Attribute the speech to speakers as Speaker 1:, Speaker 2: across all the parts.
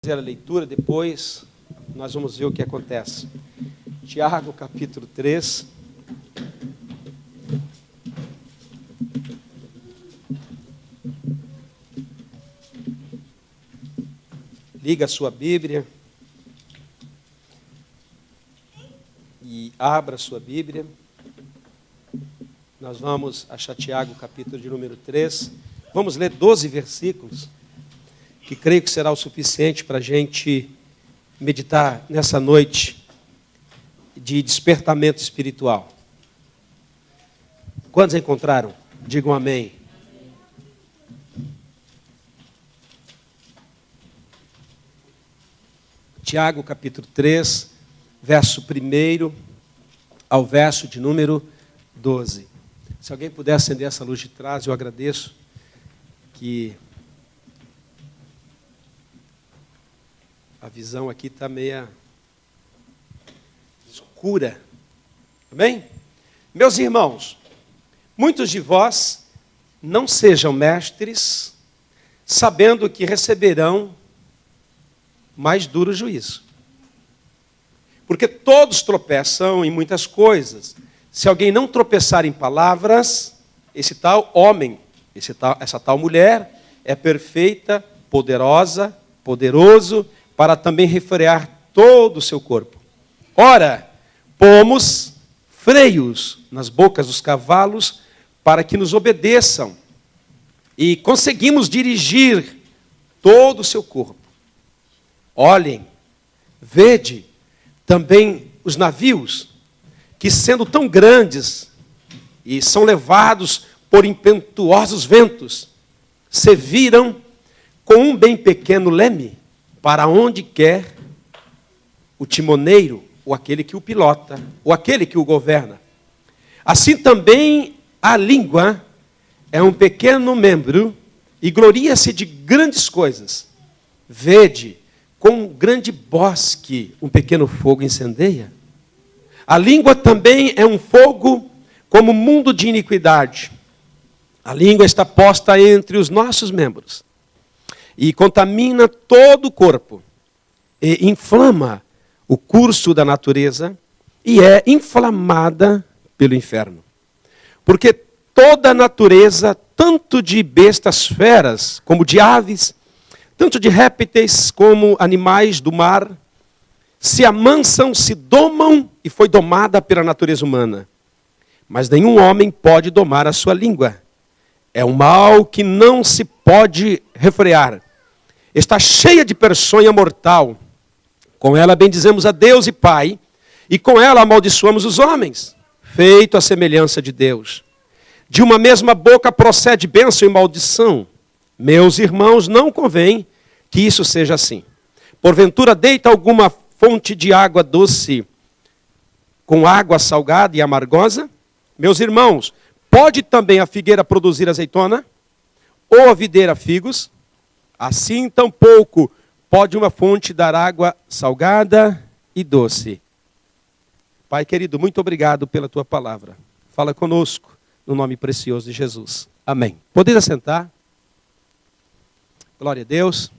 Speaker 1: fazer a leitura, depois nós vamos ver o que acontece. Tiago, capítulo 3. Liga a sua Bíblia e abra a sua Bíblia. Nós vamos achar Tiago, capítulo de número 3. Vamos ler 12 versículos, que creio que será o suficiente para a gente meditar nessa noite de despertamento espiritual. Quantos encontraram? Digam amém. Tiago, capítulo 3, verso 1 ao verso de número 12. Se alguém puder acender essa luz de trás, eu agradeço, que a visão aqui está meia escura. Amém? Meus irmãos, muitos de vós não sejam mestres, sabendo que receberão mais duro juízo. Porque todos tropeçam em muitas coisas. Se alguém não tropeçar em palavras, esse tal homem, essa tal mulher é perfeita, poderosa, poderoso, para também refrear todo o seu corpo. Ora, pomos freios nas bocas dos cavalos para que nos obedeçam e conseguimos dirigir todo o seu corpo. Olhem, vede também os navios, que sendo tão grandes e são levados por impetuosos ventos, se viram com um bem pequeno leme, para onde quer o timoneiro, ou aquele que o pilota, ou aquele que o governa. Assim também a língua é um pequeno membro e gloria-se de grandes coisas. Vede, com um grande bosque, um pequeno fogo incendeia. A língua também é um fogo como mundo de iniquidade. A língua está posta entre os nossos membros e contamina todo o corpo, e inflama o curso da natureza, e é inflamada pelo inferno. Porque toda a natureza, tanto de bestas feras, como de aves, tanto de répteis como animais do mar, se amansam, se domam, e foi domada pela natureza humana. Mas nenhum homem pode domar a sua língua. É um mal que não se pode refrear. Está cheia de peçonha mortal. Com ela bendizemos a Deus e Pai, e com ela amaldiçoamos os homens, feito à semelhança de Deus. De uma mesma boca procede bênção e maldição. Meus irmãos, não convém que isso seja assim. Porventura deita alguma fonte de água doce com água salgada e amargosa? Meus irmãos, pode também a figueira produzir azeitona? Ou a videira figos? Assim tampouco pode uma fonte dar água salgada e doce. Pai querido, muito obrigado pela tua palavra. Fala conosco, no nome precioso de Jesus. Amém. Podeis assentar? Glória a Deus.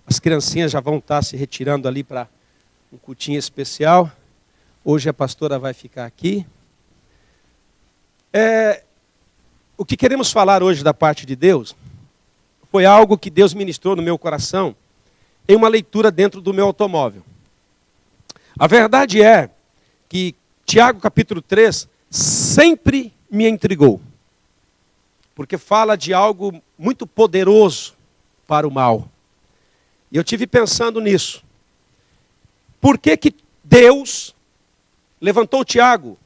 Speaker 1: As criancinhas já vão estar se retirando ali para um cultinho especial. Hoje a pastora vai ficar aqui. O que queremos falar hoje da parte de Deus foi algo que Deus ministrou no meu coração em uma leitura dentro do meu automóvel. A verdade é que Tiago capítulo 3 sempre me intrigou, porque fala de algo muito poderoso para o mal. E eu tive pensando nisso. Por que que Deus levantou Tiago?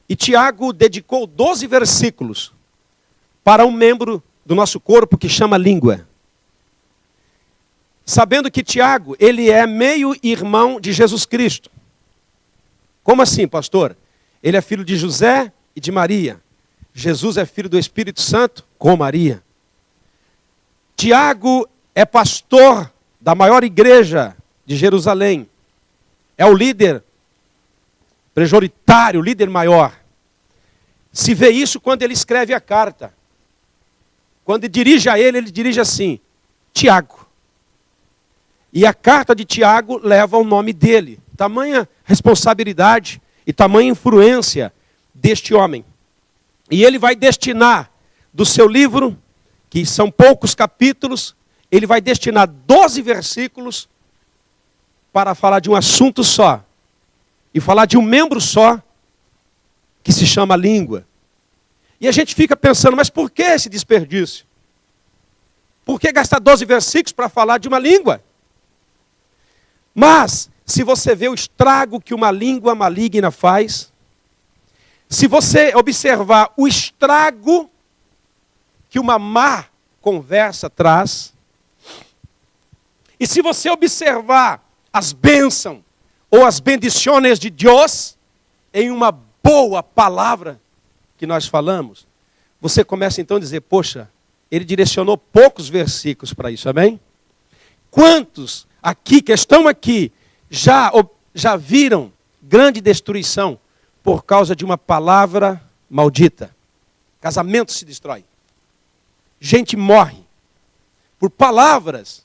Speaker 1: E Tiago dedicou 12 versículos para um membro do nosso corpo que chama língua. Sabendo que Tiago, ele é meio-irmão de Jesus Cristo. Como assim, pastor? Ele é filho de José e de Maria. Jesus é filho do Espírito Santo com Maria. Tiago é pastor da maior igreja de Jerusalém. É o líder majoritário, o líder maior. Se vê isso quando ele escreve a carta. Quando dirige a ele dirige assim: Tiago, E a carta de Tiago leva o nome dele. Tamanha responsabilidade e tamanha influência deste homem. E ele vai destinar do seu livro, que são poucos capítulos, ele vai destinar 12 versículos para falar de um assunto só. E falar de um membro só, que se chama língua. E a gente fica pensando, mas por que esse desperdício? Por que gastar 12 versículos para falar de uma língua? Mas, se você vê o estrago que uma língua maligna faz, se você observar o estrago que uma má conversa traz, e se você observar as bênçãos ou as bendições de Deus em uma boa palavra que nós falamos, você começa então a dizer, poxa, ele direcionou poucos versículos para isso, amém? Quantos aqui, que estão aqui, já viram grande destruição por causa de uma palavra maldita? Casamento se destrói. Gente morre por palavras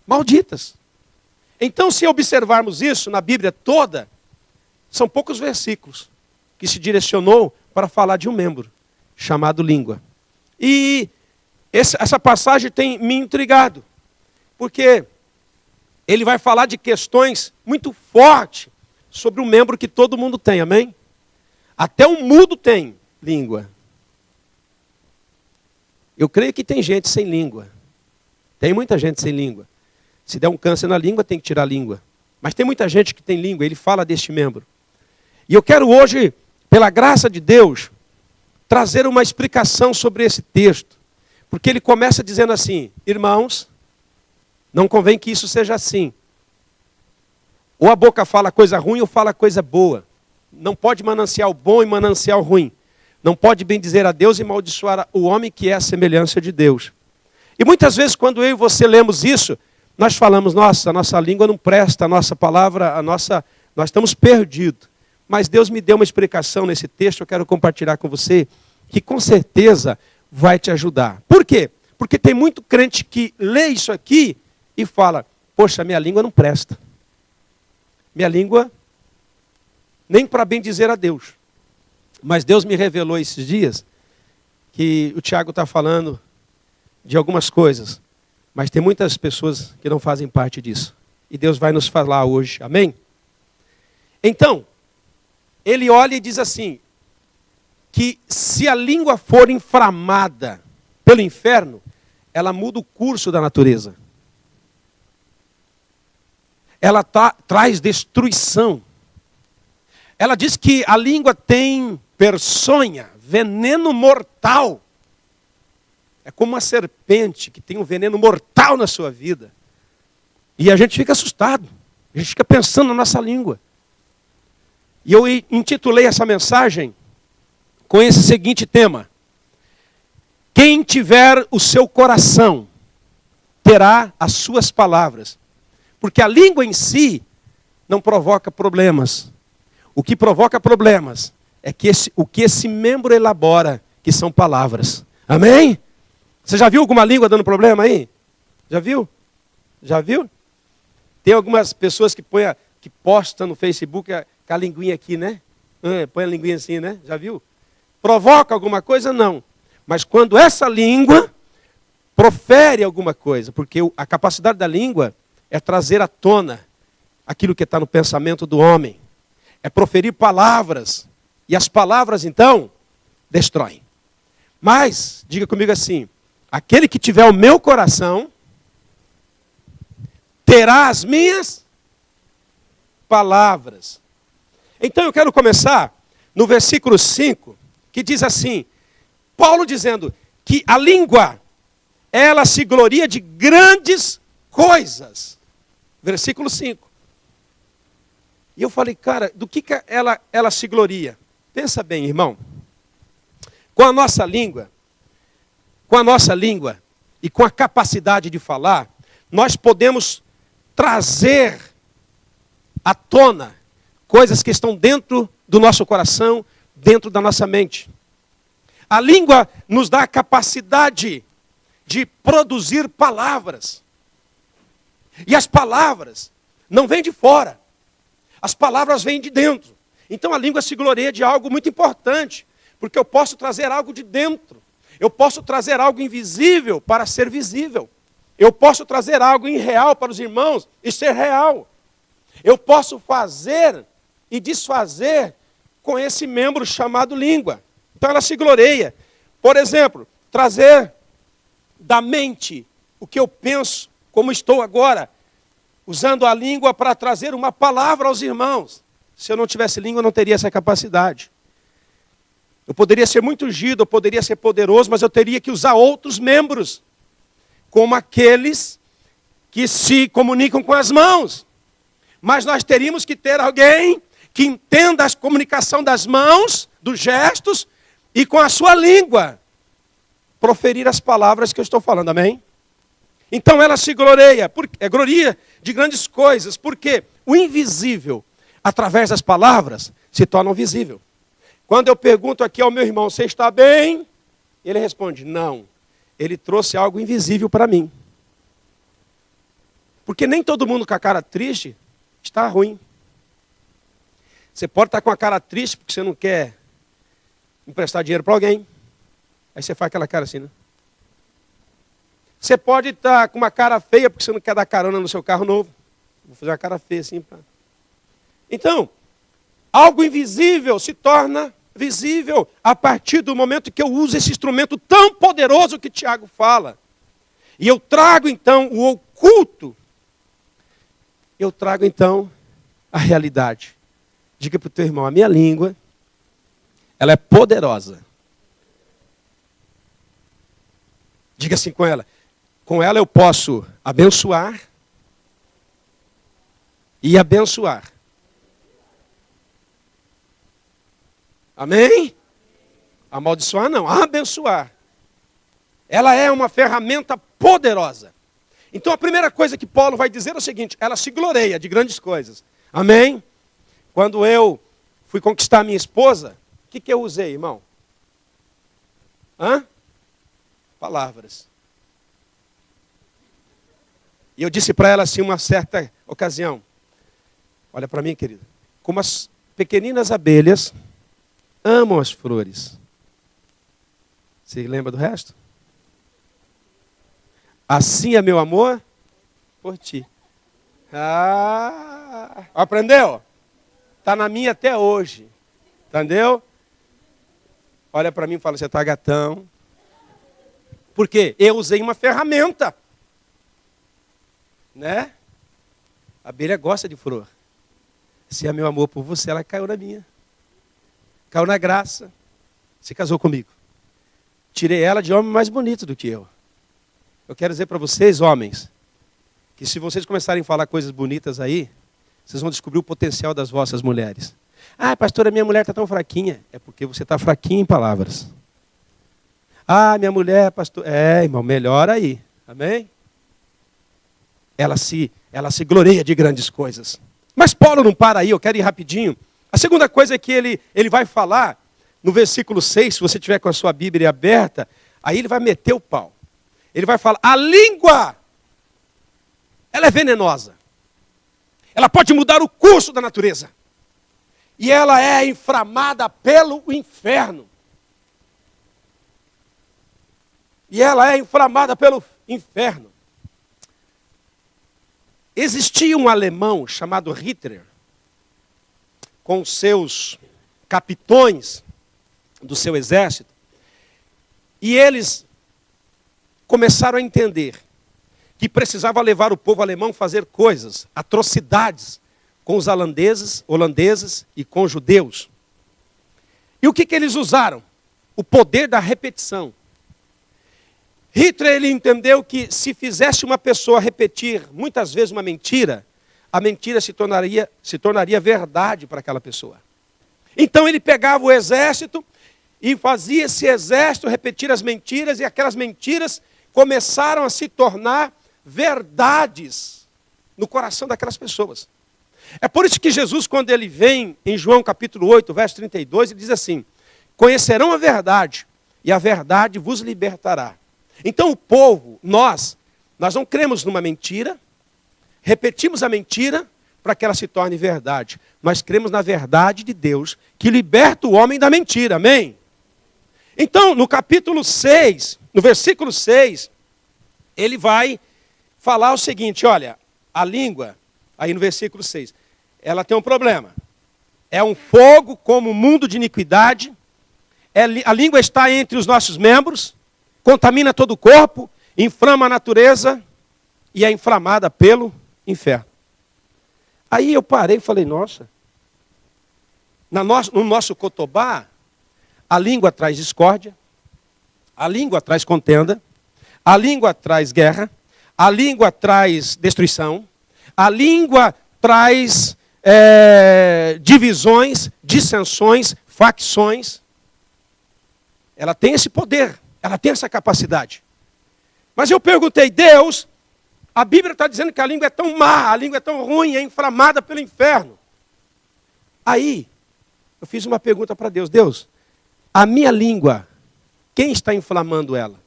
Speaker 1: malditas. Então, se observarmos isso na Bíblia toda, são poucos versículos que se direcionou para falar de um membro chamado língua. E essa passagem tem me intrigado, porque ele vai falar de questões muito fortes sobre um membro que todo mundo tem, amém? Até um mudo tem língua. Eu creio que tem gente sem língua. Tem muita gente sem língua. Se der um câncer na língua, tem que tirar a língua. Mas tem muita gente que tem língua, ele fala deste membro. E eu quero hoje, pela graça de Deus, trazer uma explicação sobre esse texto. Porque ele começa dizendo assim, irmãos, não convém que isso seja assim. Ou a boca fala coisa ruim ou fala coisa boa. Não pode mananciar o bom e mananciar o ruim. Não pode bendizer a Deus e maldiçoar o homem que é a semelhança de Deus. E muitas vezes quando eu e você lemos isso, nós falamos, nossa, a nossa língua não presta, a nossa palavra, nós estamos perdidos. Mas Deus me deu uma explicação nesse texto, eu quero compartilhar com você, que com certeza vai te ajudar. Por quê? Porque tem muito crente que lê isso aqui e fala, poxa, minha língua não presta. Minha língua, nem para bem dizer a Deus. Mas Deus me revelou esses dias que o Tiago está falando de algumas coisas, mas tem muitas pessoas que não fazem parte disso. E Deus vai nos falar hoje, amém? Então, ele olha e diz assim, que se a língua for inflamada pelo inferno, ela muda o curso da natureza. Ela traz destruição. Ela diz que a língua tem peçonha, veneno mortal. É como uma serpente que tem um veneno mortal na sua vida. E a gente fica assustado. A gente fica pensando na nossa língua. E eu intitulei essa mensagem com esse seguinte tema. Quem tiver o seu coração, terá as suas palavras. Porque a língua em si não provoca problemas. O que provoca problemas é que o que esse membro elabora, que são palavras. Amém? Você já viu alguma língua dando problema aí? Já viu? Já viu? Tem algumas pessoas que postam no Facebook com a linguinha aqui, né? Põe a linguinha assim, né? Já viu? Provoca alguma coisa? Não. Mas quando essa língua profere alguma coisa, porque a capacidade da língua é trazer à tona aquilo que está no pensamento do homem. É proferir palavras. E as palavras, então, destroem. Mas, diga comigo assim, aquele que tiver o meu coração, terá as minhas palavras. Então eu quero começar no versículo 5, que diz assim, Paulo dizendo que a língua, ela se gloria de grandes coisas. Versículo 5. E eu falei, cara, do que ela se gloria? Pensa bem, irmão. Com a nossa língua e com a capacidade de falar, nós podemos trazer à tona coisas que estão dentro do nosso coração, dentro da nossa mente. A língua nos dá a capacidade de produzir palavras. E as palavras não vêm de fora. As palavras vêm de dentro. Então a língua se gloria de algo muito importante. Porque eu posso trazer algo de dentro. Eu posso trazer algo invisível para ser visível. Eu posso trazer algo irreal para os irmãos e ser real. Eu posso fazer e desfazer com esse membro chamado língua. Então ela se gloreia. Por exemplo, trazer da mente o que eu penso, como estou agora, usando a língua para trazer uma palavra aos irmãos. Se eu não tivesse língua, eu não teria essa capacidade. Eu poderia ser muito ungido, eu poderia ser poderoso, mas eu teria que usar outros membros, como aqueles que se comunicam com as mãos. Mas nós teríamos que ter alguém que entenda a comunicação das mãos, dos gestos, e com a sua língua, proferir as palavras que eu estou falando, amém? Então ela se gloreia, gloria de grandes coisas, porque o invisível, através das palavras, se torna visível. Quando eu pergunto aqui ao meu irmão, você está bem? Ele responde, não. Ele trouxe algo invisível para mim. Porque nem todo mundo com a cara triste está ruim. Você pode estar com a cara triste porque você não quer emprestar dinheiro para alguém. Aí você faz aquela cara assim, né? Você pode estar com uma cara feia porque você não quer dar carona no seu carro novo. Vou fazer uma cara feia assim. Então, algo invisível se torna visível a partir do momento que eu uso esse instrumento tão poderoso que Tiago fala. E eu trago então o oculto. Eu trago então a realidade. Diga para o teu irmão, a minha língua, ela é poderosa. Diga assim com ela. Com ela eu posso abençoar e abençoar. Amém? Amaldiçoar não, abençoar. Ela é uma ferramenta poderosa. Então a primeira coisa que Paulo vai dizer é o seguinte, ela se gloreia de grandes coisas. Amém? Quando eu fui conquistar minha esposa, o que eu usei, irmão? Palavras. E eu disse para ela assim, uma certa ocasião, olha para mim, querida, como as pequeninas abelhas amam as flores. Você lembra do resto? Assim é meu amor por ti. Aprendeu? Está na minha até hoje. Entendeu? Olha para mim e fala, você está gatão. Por quê? Eu usei uma ferramenta. Né? A abelha gosta de flor. Se é meu amor por você, ela caiu na minha. Caiu na graça. Se casou comigo. Tirei ela de homem mais bonito do que eu. Eu quero dizer para vocês, homens, que se vocês começarem a falar coisas bonitas aí, vocês vão descobrir o potencial das vossas mulheres. Pastora, minha mulher está tão fraquinha. É porque você está fraquinho em palavras. Minha mulher, pastor... irmão, melhor aí. Amém? Ela se gloreia de grandes coisas. Mas Paulo não para aí, eu quero ir rapidinho. A segunda coisa é que ele vai falar, no versículo 6, se você tiver com a sua Bíblia aberta, aí ele vai meter o pau. Ele vai falar, a língua, ela é venenosa. Ela pode mudar o curso da natureza. E ela é inflamada pelo inferno. E ela é inflamada pelo inferno. Existia um alemão chamado Hitler, com seus capitões do seu exército, e eles começaram a entender que precisava levar o povo alemão a fazer coisas, atrocidades, com os holandeses e com os judeus. E o que eles usaram? O poder da repetição. Hitler ele entendeu que se fizesse uma pessoa repetir muitas vezes uma mentira, a mentira se tornaria verdade para aquela pessoa. Então ele pegava o exército e fazia esse exército repetir as mentiras, e aquelas mentiras começaram a se tornar verdades no coração daquelas pessoas. É por isso que Jesus, quando ele vem em João capítulo 8, verso 32, ele diz assim, conhecerão a verdade, e a verdade vos libertará. Então o povo, nós não cremos numa mentira, repetimos a mentira para que ela se torne verdade. Nós cremos na verdade de Deus, que liberta o homem da mentira, amém? Então, no capítulo 6, no versículo 6, ele vai falar o seguinte, olha, a língua, aí no versículo 6, ela tem um problema. É um fogo como um mundo de iniquidade, a língua está entre os nossos membros, contamina todo o corpo, inflama a natureza e é inflamada pelo inferno. Aí eu parei e falei, nossa, no nosso cotobá, a língua traz discórdia, a língua traz contenda, a língua traz guerra, a língua traz destruição, a língua traz divisões, dissensões, facções. Ela tem esse poder, ela tem essa capacidade. Mas eu perguntei, Deus, a Bíblia está dizendo que a língua é tão má, a língua é tão ruim, é inflamada pelo inferno. Aí, eu fiz uma pergunta para Deus. Deus, a minha língua, quem está inflamando ela?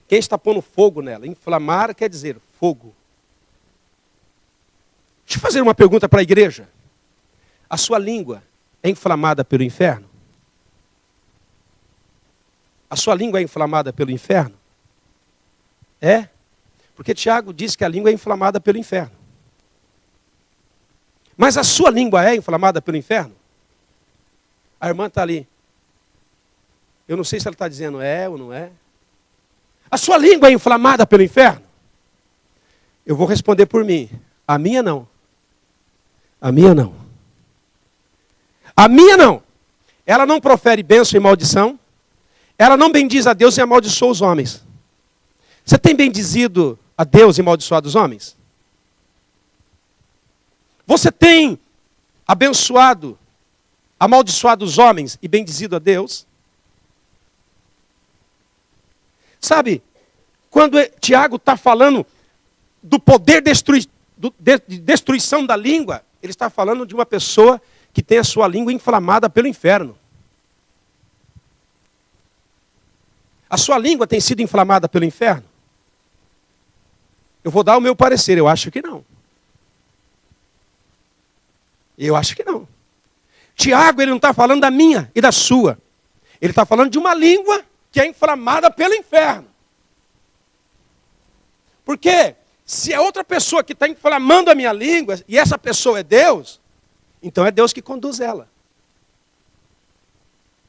Speaker 1: Quem está pondo fogo nela? Inflamar quer dizer fogo. Deixa eu fazer uma pergunta para a igreja. A sua língua é inflamada pelo inferno? A sua língua é inflamada pelo inferno? É? Porque Tiago diz que a língua é inflamada pelo inferno. Mas a sua língua é inflamada pelo inferno? A irmã está ali. Eu não sei se ela está dizendo é ou não é. A sua língua é inflamada pelo inferno? Eu vou responder por mim. A minha não. A minha não. A minha não. Ela não profere bênção e maldição. Ela não bendiz a Deus e amaldiçoa os homens. Você tem bendizido a Deus e amaldiçoado os homens? Você tem abençoado, amaldiçoado os homens e bendizido a Deus? Sabe, quando Tiago está falando do poder de destruição da língua, ele está falando de uma pessoa que tem a sua língua inflamada pelo inferno. A sua língua tem sido inflamada pelo inferno? Eu vou dar o meu parecer, eu acho que não. Eu acho que não. Tiago, ele não está falando da minha e da sua. Ele está falando de uma língua que é inflamada pelo inferno. Porque se é outra pessoa que está inflamando a minha língua, e essa pessoa é Deus, então é Deus que conduz ela.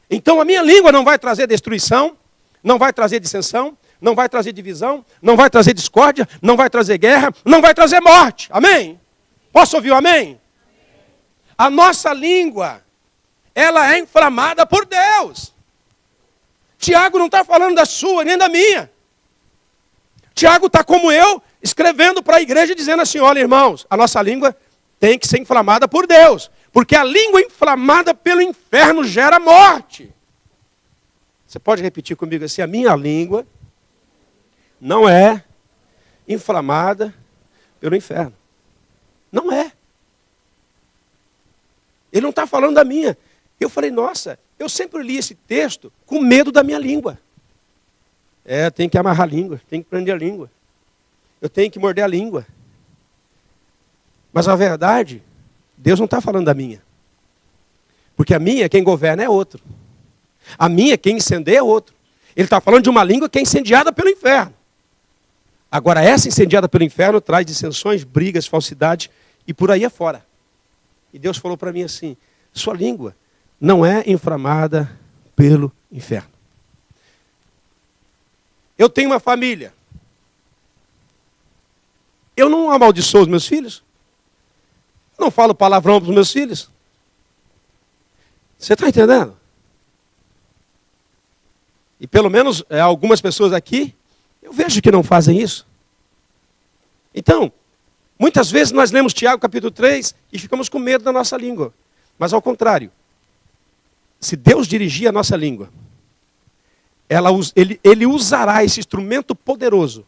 Speaker 1: Então a minha língua não vai trazer destruição, não vai trazer dissensão, não vai trazer divisão, não vai trazer discórdia, não vai trazer guerra, não vai trazer morte. Amém? Posso ouvir o amém? A nossa língua, ela é inflamada por Deus. Tiago não está falando da sua, nem da minha. Tiago está como eu, escrevendo para a igreja, dizendo assim, olha irmãos, a nossa língua tem que ser inflamada por Deus. Porque a língua inflamada pelo inferno gera morte. Você pode repetir comigo assim, a minha língua não é inflamada pelo inferno. Não é. Ele não está falando da minha. Eu falei, nossa, eu sempre li esse texto com medo da minha língua. Tem que amarrar a língua, tem que prender a língua. Eu tenho que morder a língua. Mas a verdade, Deus não está falando da minha. Porque a minha, quem governa é outro. A minha, quem incendeia é outro. Ele está falando de uma língua que é incendiada pelo inferno. Agora, essa incendiada pelo inferno traz dissensões, brigas, falsidade e por aí afora. E Deus falou para mim assim, sua língua não é inflamada pelo inferno. Eu tenho uma família. Eu não amaldiçoo os meus filhos. Eu não falo palavrão para os meus filhos. Você está entendendo? E pelo menos algumas pessoas aqui, eu vejo que não fazem isso. Então, muitas vezes nós lemos Tiago capítulo 3 e ficamos com medo da nossa língua. Mas ao contrário, se Deus dirigir a nossa língua, ele usará esse instrumento poderoso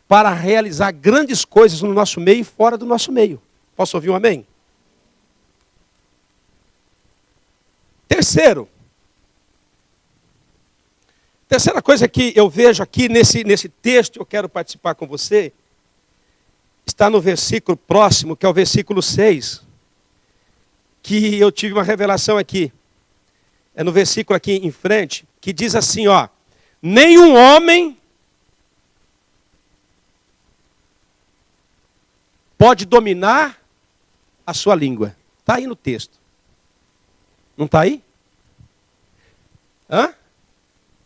Speaker 1: para realizar grandes coisas no nosso meio e fora do nosso meio. Posso ouvir um amém? Terceira coisa que eu vejo aqui nesse texto, eu quero participar com você, está no versículo próximo, que é o versículo 6, que eu tive uma revelação aqui. É no versículo aqui em frente, que diz assim, ó: nenhum homem pode dominar a sua língua. Está aí no texto. Não está aí?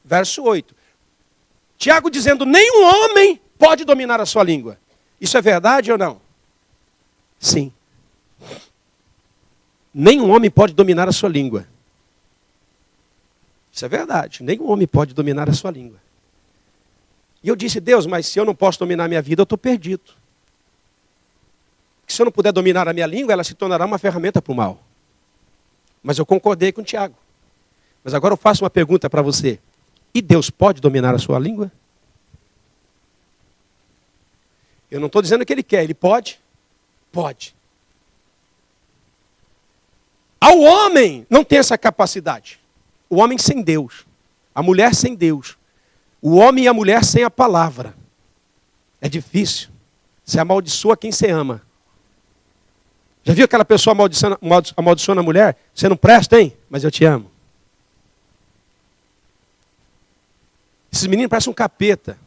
Speaker 1: Verso 8. Tiago dizendo, nenhum homem pode dominar a sua língua. Isso é verdade ou não? Sim. Nenhum homem pode dominar a sua língua. Isso é verdade. Nenhum homem pode dominar a sua língua. E eu disse, Deus, mas se eu não posso dominar a minha vida, eu estou perdido. Se eu não puder dominar a minha língua, ela se tornará uma ferramenta para o mal. Mas eu concordei com o Tiago. Mas agora eu faço uma pergunta para você. E Deus pode dominar a sua língua? Eu não estou dizendo que Ele quer. Ele pode? Pode. Ao homem não tem essa capacidade. O homem sem Deus. A mulher sem Deus. O homem e a mulher sem a palavra. É difícil. Você amaldiçoa quem você ama. Já viu aquela pessoa amaldiçoando a mulher? Você não presta, hein? Mas eu te amo. Esses meninos parecem um capeta.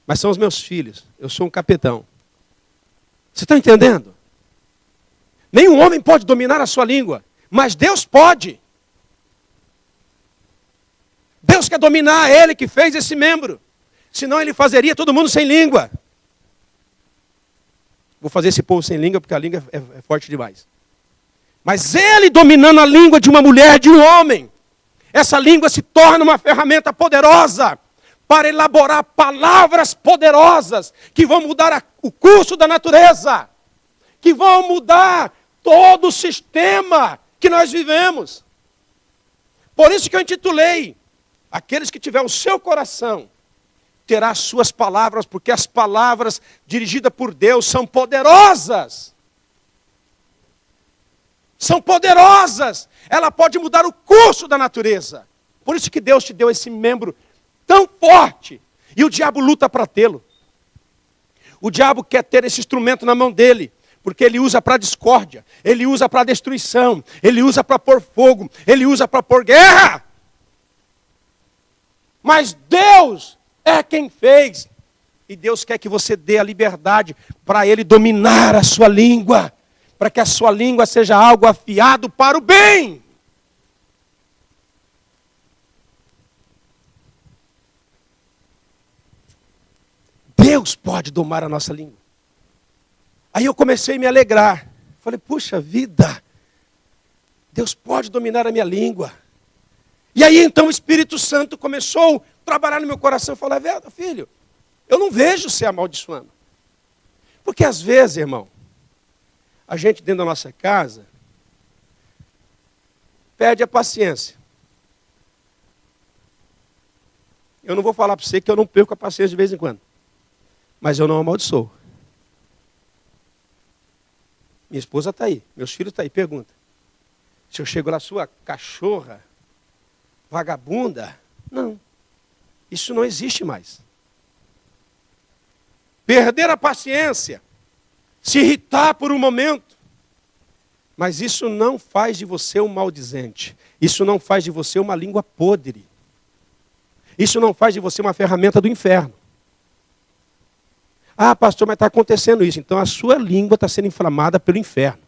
Speaker 1: Mas são os meus filhos. Eu sou um capetão. Você está entendendo? Nenhum homem pode dominar a sua língua. Mas Deus pode. Deus quer dominar Ele que fez esse membro. Senão Ele fazeria todo mundo sem língua. Vou fazer esse povo sem língua, porque a língua é forte demais. Mas Ele dominando a língua de uma mulher, de um homem, essa língua se torna uma ferramenta poderosa para elaborar palavras poderosas que vão mudar o curso da natureza, que vão mudar todo o sistema que nós vivemos. Por isso que eu intitulei, aqueles que tiver o seu coração, terá as suas palavras, porque as palavras dirigidas por Deus são poderosas. São poderosas. Ela pode mudar o curso da natureza. Por isso que Deus te deu esse membro tão forte. E o diabo luta para tê-lo. O diabo quer ter esse instrumento na mão dele, porque ele usa para discórdia, ele usa para destruição, ele usa para pôr fogo, ele usa para pôr guerra. Mas Deus é quem fez. E Deus quer que você dê a liberdade para Ele dominar a sua língua. Para que a sua língua seja algo afiado para o bem. Deus pode domar a nossa língua. Aí eu comecei a me alegrar. Falei, puxa vida, Deus pode dominar a minha língua. E aí então o Espírito Santo começou a trabalhar no meu coração. Eu falei, filho, eu não vejo você amaldiçoando. Porque às vezes, irmão, a gente dentro da nossa casa perde a paciência. Eu não vou falar para você que eu não perco a paciência de vez em quando. Mas eu não amaldiçoo. Minha esposa está aí, meus filhos estão aí, pergunta. Se eu chego lá, sua cachorra, vagabunda, não. Isso não existe mais. Perder a paciência, se irritar por um momento, mas isso não faz de você um maldizente. Isso não faz de você uma língua podre. Isso não faz de você uma ferramenta do inferno. Ah, pastor, mas está acontecendo isso. Então a sua língua está sendo inflamada pelo inferno.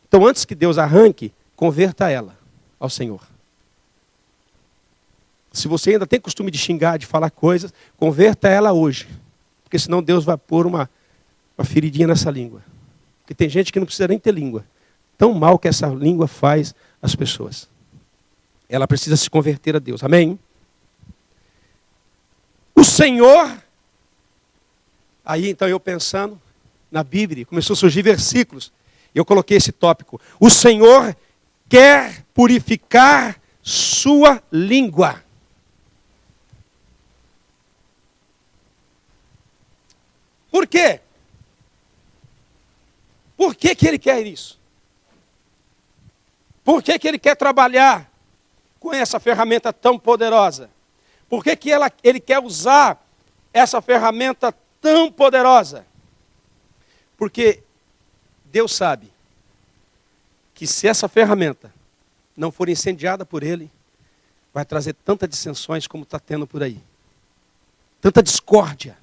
Speaker 1: Então antes que Deus arranque, converta ela ao Senhor. Se você ainda tem costume de xingar, de falar coisas, converta ela hoje. Porque senão Deus vai pôr uma feridinha nessa língua. Porque tem gente que não precisa nem ter língua. Tão mal que essa língua faz as pessoas. Ela precisa se converter a Deus. Amém? O Senhor... Aí então eu pensando na Bíblia, começou a surgir versículos. Eu coloquei esse tópico. O Senhor quer purificar sua língua. Por quê? Por que que Ele quer isso? Por que que Ele quer trabalhar com essa ferramenta tão poderosa? Por que que Ele quer usar essa ferramenta tão poderosa? Porque Deus sabe que se essa ferramenta não for incendiada por Ele, vai trazer tantas dissensões como está tendo por aí. Tanta discórdia.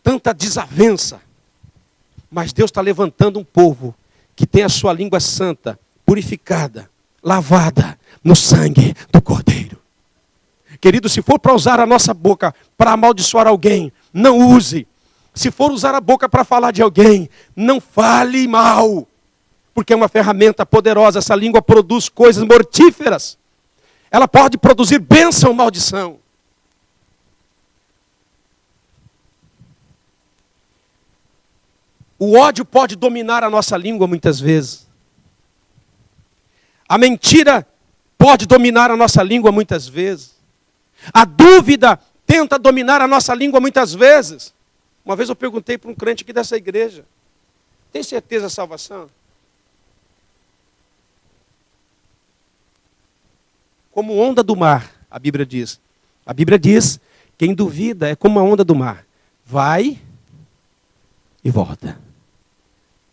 Speaker 1: Tanta desavença. Mas Deus está levantando um povo que tem a sua língua santa, purificada, lavada no sangue do Cordeiro. Querido, se for para usar a nossa boca para amaldiçoar alguém, não use. Se for usar a boca para falar de alguém, não fale mal. Porque é uma ferramenta poderosa. Essa língua produz coisas mortíferas. Ela pode produzir bênção ou maldição. O ódio pode dominar a nossa língua muitas vezes. A mentira pode dominar a nossa língua muitas vezes. A dúvida tenta dominar a nossa língua muitas vezes. Uma vez eu perguntei para um crente aqui dessa igreja: tem certeza da salvação? Como onda do mar, a Bíblia diz. A Bíblia diz: quem duvida é como a onda do mar. Vai e volta.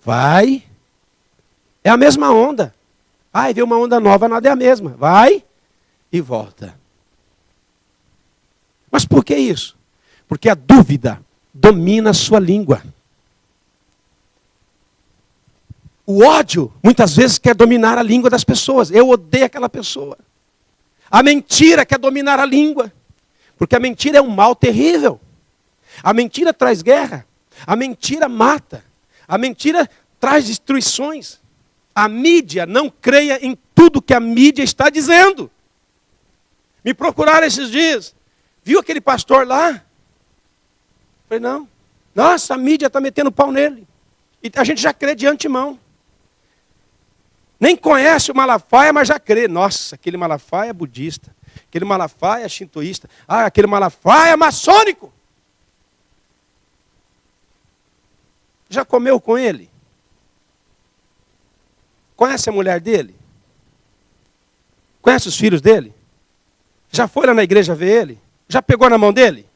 Speaker 1: Vai. É a mesma onda. Ai, vê uma onda nova, nada é a mesma. Vai e volta. Mas por que isso? Porque a dúvida domina a sua língua. O ódio, muitas vezes, quer dominar a língua das pessoas. Eu odeio aquela pessoa. A mentira quer dominar a língua. Porque a mentira é um mal terrível. A mentira traz guerra. A mentira mata. A mentira traz destruições. A mídia não creia em tudo que a mídia está dizendo. Me procuraram esses dias. Viu aquele pastor lá? Falei, não. Nossa, a mídia está metendo pau nele. E a gente já crê de antemão. Nem conhece o Malafaia, mas já crê. Nossa, aquele Malafaia é budista. Aquele Malafaia é shintoísta. Ah, aquele Malafaia é maçônico. Já comeu com ele? Conhece a mulher dele? Conhece os filhos dele? Já foi lá na igreja ver ele? Já pegou na mão dele?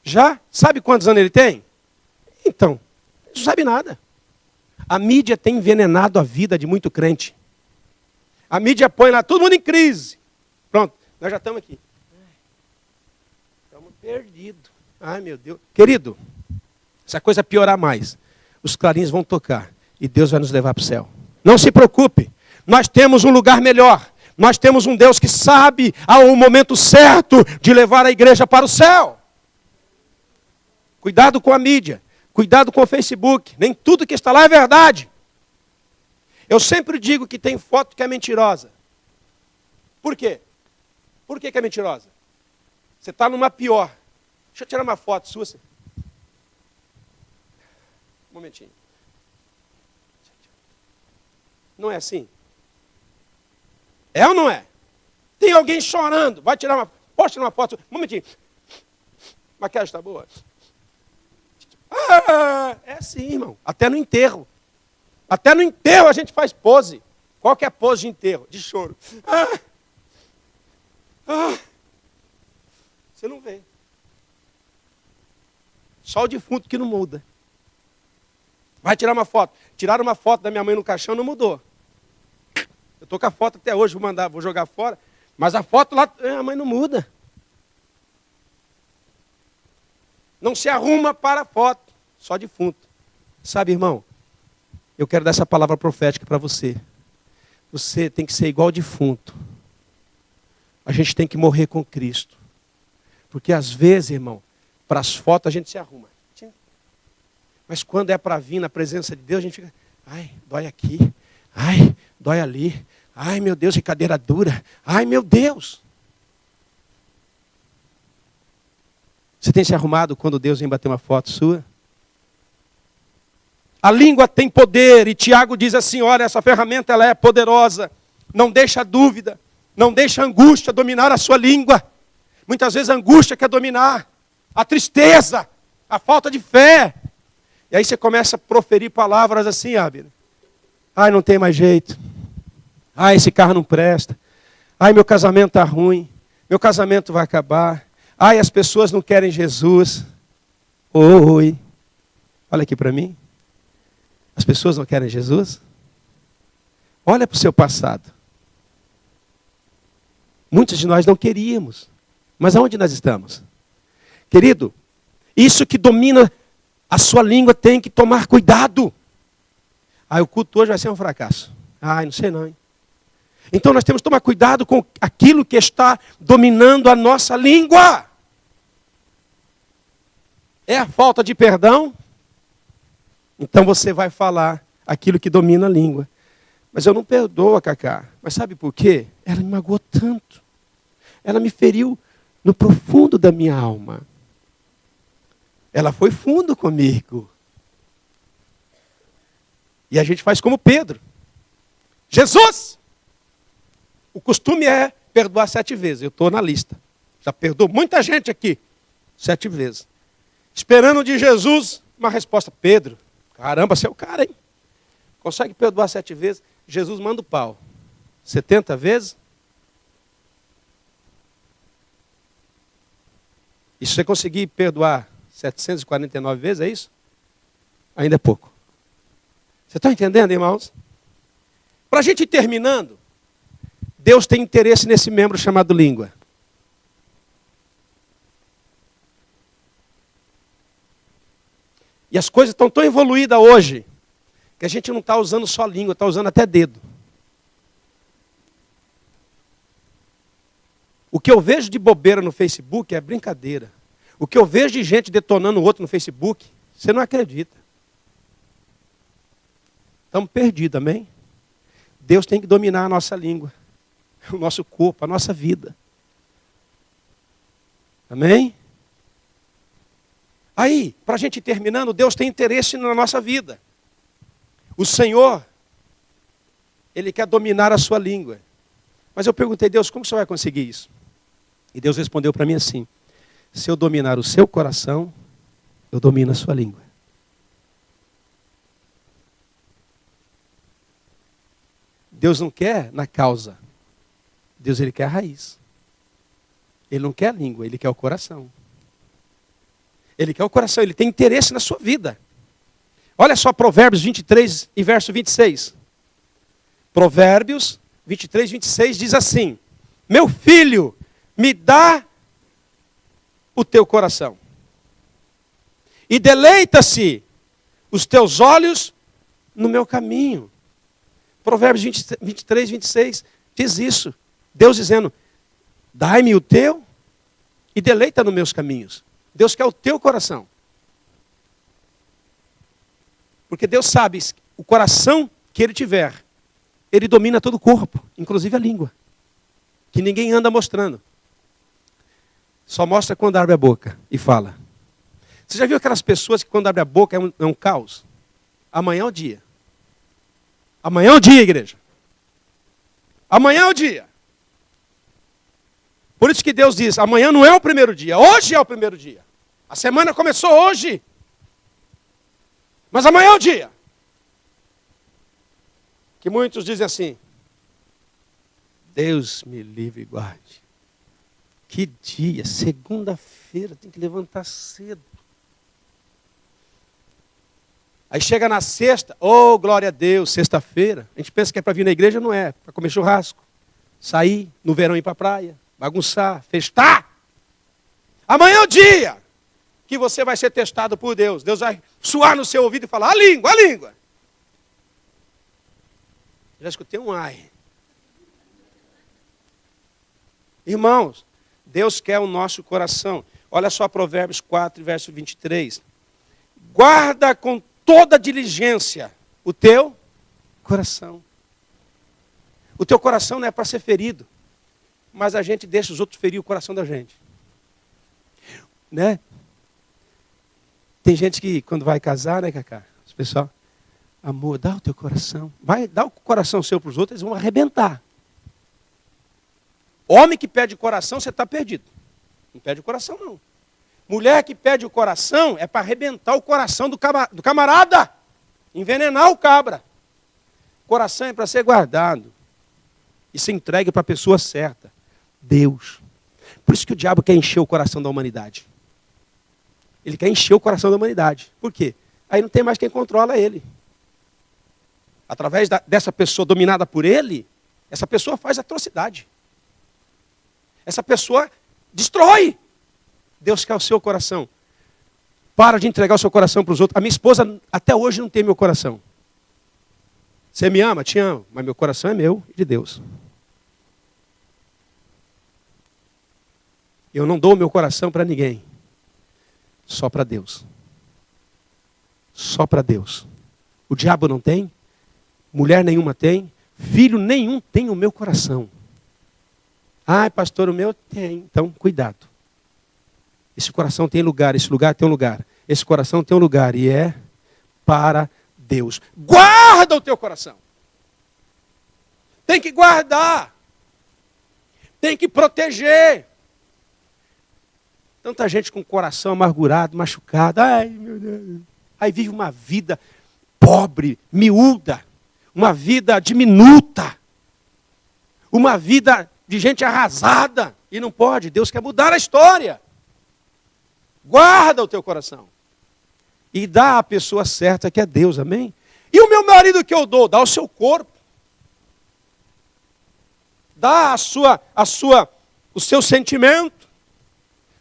Speaker 1: Já? Sabe quantos anos ele tem? Então, não sabe nada. A mídia tem envenenado a vida de muito crente. A mídia põe lá todo mundo em crise. Pronto, nós já estamos aqui. Estamos perdidos. Ai, meu Deus. Querido, se a coisa piorar mais, os clarins vão tocar e Deus vai nos levar para o céu. Não se preocupe. Nós temos um lugar melhor. Nós temos um Deus que sabe ao momento certo de levar a igreja para o céu. Cuidado com a mídia. Cuidado com o Facebook. Nem tudo que está lá é verdade. Eu sempre digo que tem foto que é mentirosa. Por quê? Por que é mentirosa? Você está numa pior. Deixa eu tirar uma foto sua. Um momentinho. Não é assim? É ou não é? Tem alguém chorando. Vai tirar uma... Posso tirar uma foto? Um momentinho. Maquiagem está boa? Ah, é assim, irmão. Até no enterro. Até no enterro a gente faz pose. Qual que é a pose de enterro? De choro. Você não vê. Só o defunto que não muda. Vai tirar uma foto. Tiraram uma foto da minha mãe no caixão, não mudou. Eu estou com a foto até hoje, vou jogar fora. Mas a foto lá, a mãe não muda. Não se arruma para a foto, só defunto. Sabe, irmão, eu quero dar essa palavra profética para você. Você tem que ser igual defunto. A gente tem que morrer com Cristo. Porque às vezes, irmão, para as fotos a gente se arruma. Mas quando é para vir na presença de Deus, a gente fica, ai, dói aqui, ai, dói ali, ai, meu Deus, que cadeira dura, ai, meu Deus. Você tem se arrumado quando Deus vem bater uma foto sua? A língua tem poder, e Tiago diz assim, olha, essa ferramenta ela é poderosa, não deixa dúvida, não deixa angústia dominar a sua língua. Muitas vezes a angústia quer dominar, a tristeza, a falta de fé. E aí você começa a proferir palavras assim, Abner. Ai, não tem mais jeito. Ai, esse carro não presta. Ai, meu casamento está ruim. Meu casamento vai acabar. Ai, as pessoas não querem Jesus. Oi. Olha aqui para mim. As pessoas não querem Jesus? Olha para o seu passado. Muitos de nós não queríamos. Mas aonde nós estamos? Querido, isso que domina a sua língua tem que tomar cuidado. O culto hoje vai ser um fracasso. Não sei não, hein? Então nós temos que tomar cuidado com aquilo que está dominando a nossa língua. É a falta de perdão? Então você vai falar aquilo que domina a língua. Mas eu não perdoo a Cacá. Mas sabe por quê? Ela me magoou tanto. Ela me feriu no profundo da minha alma. Ela foi fundo comigo. E a gente faz como Pedro. Jesus! O costume é perdoar 7 vezes. Eu estou na lista. Já perdoou muita gente aqui. 7 vezes. Esperando de Jesus uma resposta. Pedro, caramba, você é o cara, hein? Consegue perdoar 7 vezes? Jesus manda o pau. 70 vezes? E se você conseguir perdoar 749 vezes, é isso? Ainda é pouco. Você está entendendo, irmãos? Para a gente ir terminando, Deus tem interesse nesse membro chamado língua. E as coisas estão tão evoluídas hoje, que a gente não está usando só língua, está usando até dedo. O que eu vejo de bobeira no Facebook é brincadeira. O que eu vejo de gente detonando o outro no Facebook, você não acredita. Estamos perdidos, amém? Deus tem que dominar a nossa língua, o nosso corpo, a nossa vida. Amém? Aí, para a gente ir terminando, Deus tem interesse na nossa vida. O Senhor, Ele quer dominar a sua língua. Mas eu perguntei, Deus, como você vai conseguir isso? E Deus respondeu para mim assim: se eu dominar o seu coração, eu domino a sua língua. Deus não quer na causa. Deus, Ele quer a raiz. Ele não quer a língua, Ele quer o coração. Ele quer o coração, Ele tem interesse na sua vida. Olha só Provérbios 23 e verso 26. Provérbios 23, 26 diz assim: meu filho, me dá o teu coração. E deleita-se os teus olhos no meu caminho. Provérbios 23, 26 diz isso. Deus dizendo: dai-me o teu e deleita nos meus caminhos. Deus quer o teu coração. Porque Deus sabe, o coração que Ele tiver, Ele domina todo o corpo, inclusive a língua. Que ninguém anda mostrando. Só mostra quando abre a boca e fala. Você já viu aquelas pessoas que quando abre a boca é um caos? Amanhã é o dia. Amanhã é o dia, igreja. Amanhã é o dia. Por isso que Deus diz, amanhã não é o primeiro dia, hoje é o primeiro dia. A semana começou hoje. Mas amanhã é o dia. Que muitos dizem assim: Deus me livre e guarde. Que dia, segunda-feira, tem que levantar cedo. Aí chega na sexta, oh, glória a Deus, sexta-feira. A gente pensa que é para vir na igreja, não é. Para comer churrasco, sair, no verão ir para a praia, bagunçar, festar. Amanhã é o dia que você vai ser testado por Deus. Deus vai suar no seu ouvido e falar: a língua, a língua. Já escutei um ai. Irmãos, Deus quer o nosso coração. Olha só Provérbios 4, verso 23. Guarda com toda diligência o teu coração. O teu coração não é para ser ferido, mas a gente deixa os outros ferir o coração da gente. Né? Tem gente que quando vai casar, né, Cacá? Os pessoal, amor, dá o teu coração. Vai dar o coração seu para os outros, eles vão arrebentar. Homem que pede coração, você está perdido. Não pede o coração, não. Mulher que pede o coração é para arrebentar o coração do camarada. Envenenar o cabra. Coração é para ser guardado. E ser entregue para a pessoa certa. Deus. Por isso que o diabo quer encher o coração da humanidade. Ele quer encher o coração da humanidade. Por quê? Aí não tem mais quem controla ele. Através dessa pessoa dominada por ele, essa pessoa faz atrocidade. Essa pessoa destrói. Deus quer o seu coração. Para de entregar o seu coração para os outros. A minha esposa até hoje não tem meu coração. Você me ama? Te amo. Mas meu coração é meu e de Deus. Eu não dou o meu coração para ninguém. Só para Deus. Só para Deus. O diabo não tem. Mulher nenhuma tem. Filho nenhum tem o meu coração. Ai, pastor, o meu tem. Então, cuidado. Esse coração tem lugar, esse lugar tem um lugar. Esse coração tem um lugar e é para Deus. Guarda o teu coração. Tem que guardar. Tem que proteger. Tanta gente com o coração amargurado, machucado. Ai, meu Deus. Aí vive uma vida pobre, miúda. Uma vida diminuta. Uma vida de gente arrasada. E não pode. Deus quer mudar a história. Guarda o teu coração. E dá à pessoa certa que é Deus, amém? E o meu marido que eu dou? Dá o seu corpo. Dá o seu sentimento.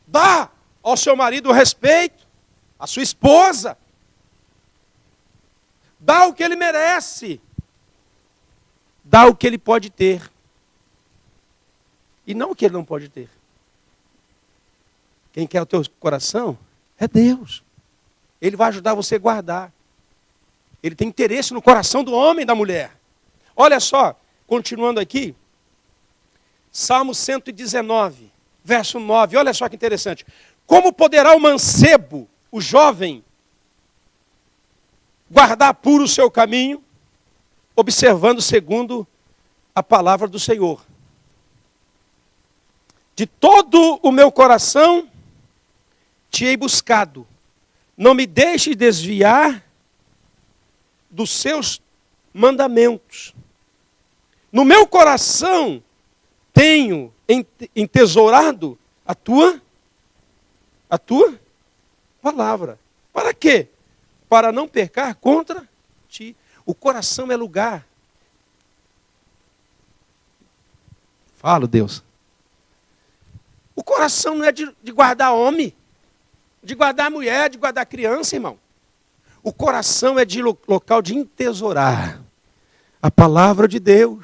Speaker 1: Dá ao seu marido o respeito. A sua esposa. Dá o que ele merece. Dá o que ele pode ter. E não o que ele não pode ter. Quem quer o teu coração é Deus. Ele vai ajudar você a guardar. Ele tem interesse no coração do homem e da mulher. Olha só, continuando aqui. Salmo 119, verso 9. Olha só que interessante. Como poderá o mancebo, o jovem, guardar puro o seu caminho, observando segundo a palavra do Senhor? De todo o meu coração te hei buscado. Não me deixes desviar dos seus mandamentos. No meu coração tenho entesourado a tua palavra. Para quê? Para não pecar contra ti. O coração é lugar. Fala, Deus. O coração não é de guardar homem, de guardar mulher, de guardar criança, irmão. O coração é de local de entesourar a palavra de Deus.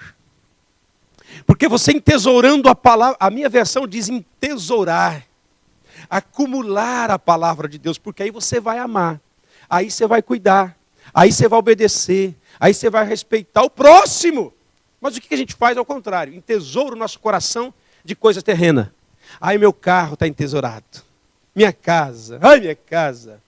Speaker 1: Porque você entesourando a palavra, a minha versão diz entesourar, acumular a palavra de Deus, porque aí você vai amar, aí você vai cuidar, aí você vai obedecer, aí você vai respeitar o próximo. Mas o que a gente faz ao contrário? Entesoura o nosso coração de coisa terrena. Ai, meu carro está entesourado. Minha casa, ai, minha casa.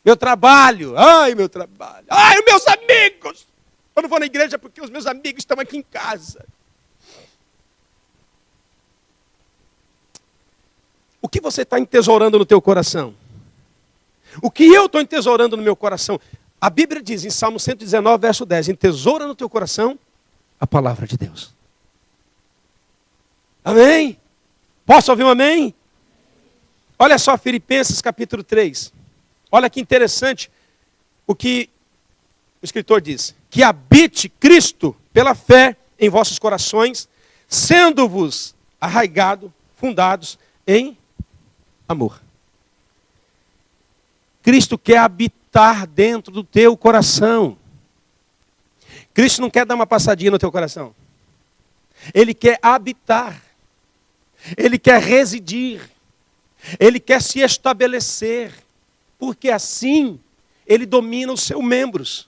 Speaker 1: Meu trabalho, ai, meu trabalho. Ai, os meus amigos. Eu não vou na igreja porque os meus amigos estão aqui em casa. O que você está entesourando no teu coração? O que eu estou entesourando no meu coração? A Bíblia diz em Salmo 119, verso 10, entesoura no teu coração a palavra de Deus. Amém? Posso ouvir um amém? Olha só, Filipenses capítulo 3. Olha que interessante o que o escritor diz. Que habite Cristo pela fé em vossos corações, sendo-vos arraigado, fundados em amor. Cristo quer habitar dentro do teu coração. Cristo não quer dar uma passadinha no teu coração. Ele quer habitar. Ele quer residir. Ele quer se estabelecer. Porque assim ele domina os seus membros.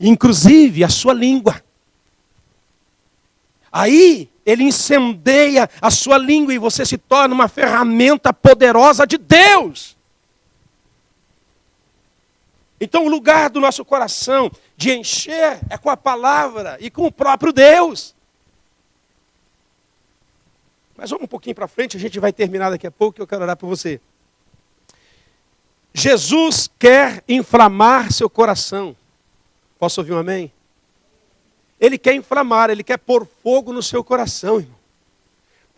Speaker 1: Inclusive a sua língua. Aí ele incendeia a sua língua e você se torna uma ferramenta poderosa de Deus. Então o lugar do nosso coração de encher é com a palavra e com o próprio Deus. Mas vamos um pouquinho para frente, a gente vai terminar daqui a pouco que eu quero orar por você. Jesus quer inflamar seu coração. Posso ouvir um amém? Ele quer inflamar, ele quer pôr fogo no seu coração, irmão.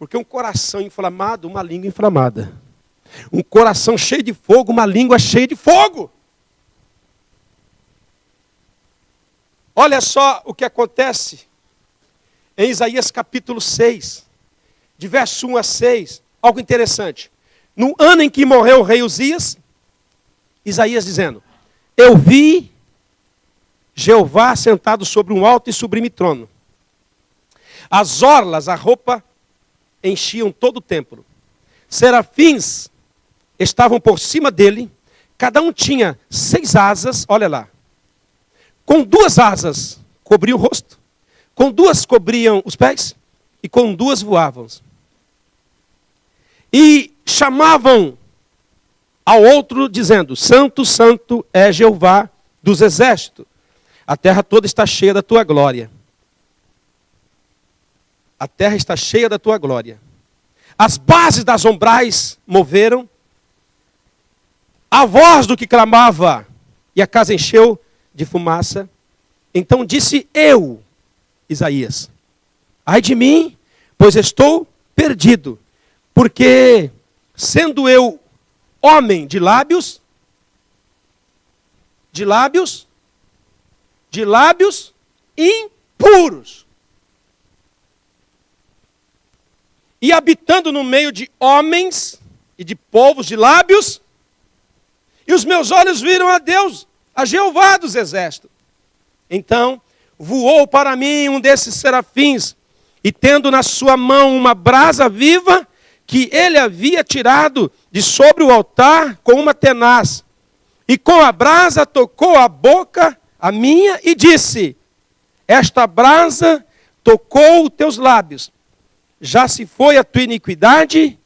Speaker 1: Porque um coração inflamado, uma língua inflamada. Um coração cheio de fogo, uma língua cheia de fogo. Olha só o que acontece em Isaías capítulo 6, de verso 1 a 6. Algo interessante. No ano em que morreu o rei Uzias, Isaías dizendo: eu vi Jeová sentado sobre um alto e sublime trono. As orlas, a roupa, enchiam todo o templo. Serafins estavam por cima dele, cada um tinha 6 asas, olha lá. Com 2 asas cobriam o rosto, com 2 cobriam os pés, e com 2 voavam. E chamavam ao outro, dizendo: Santo, Santo é Jeová dos exércitos. A terra toda está cheia da tua glória. A terra está cheia da tua glória. As bases das ombrais moveram. A voz do que clamava, e a casa encheu de fumaça. Então disse eu, Isaías: ai de mim, pois estou perdido, porque sendo eu homem de lábios impuros, e habitando no meio de homens e de povos de lábios, e os meus olhos viram a Deus, a Jeová dos exércitos. Então voou para mim um desses serafins, e tendo na sua mão uma brasa viva, que ele havia tirado de sobre o altar com uma tenaz, e com a brasa tocou a boca a minha e disse: esta brasa tocou os teus lábios, já se foi a tua iniquidade,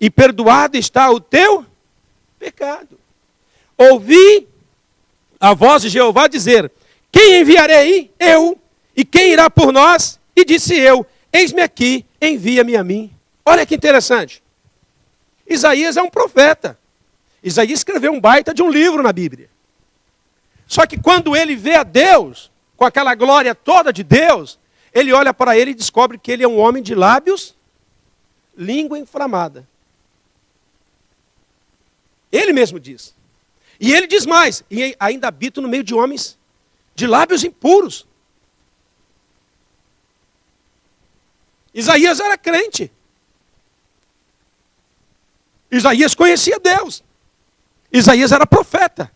Speaker 1: e perdoado está o teu pecado. Ouvi a voz de Jeová dizer: quem enviarei? Eu. E quem irá por nós? E disse eu: eis-me aqui, envia-me a mim. Olha que interessante. Isaías é um profeta. Isaías escreveu um baita de um livro na Bíblia. Só que quando ele vê a Deus, com aquela glória toda de Deus, ele olha para ele e descobre que ele é um homem de lábios, língua inflamada. Ele mesmo diz. E ele diz mais: e ainda habito no meio de homens de lábios impuros. Isaías era crente. Isaías conhecia Deus. Isaías era profeta.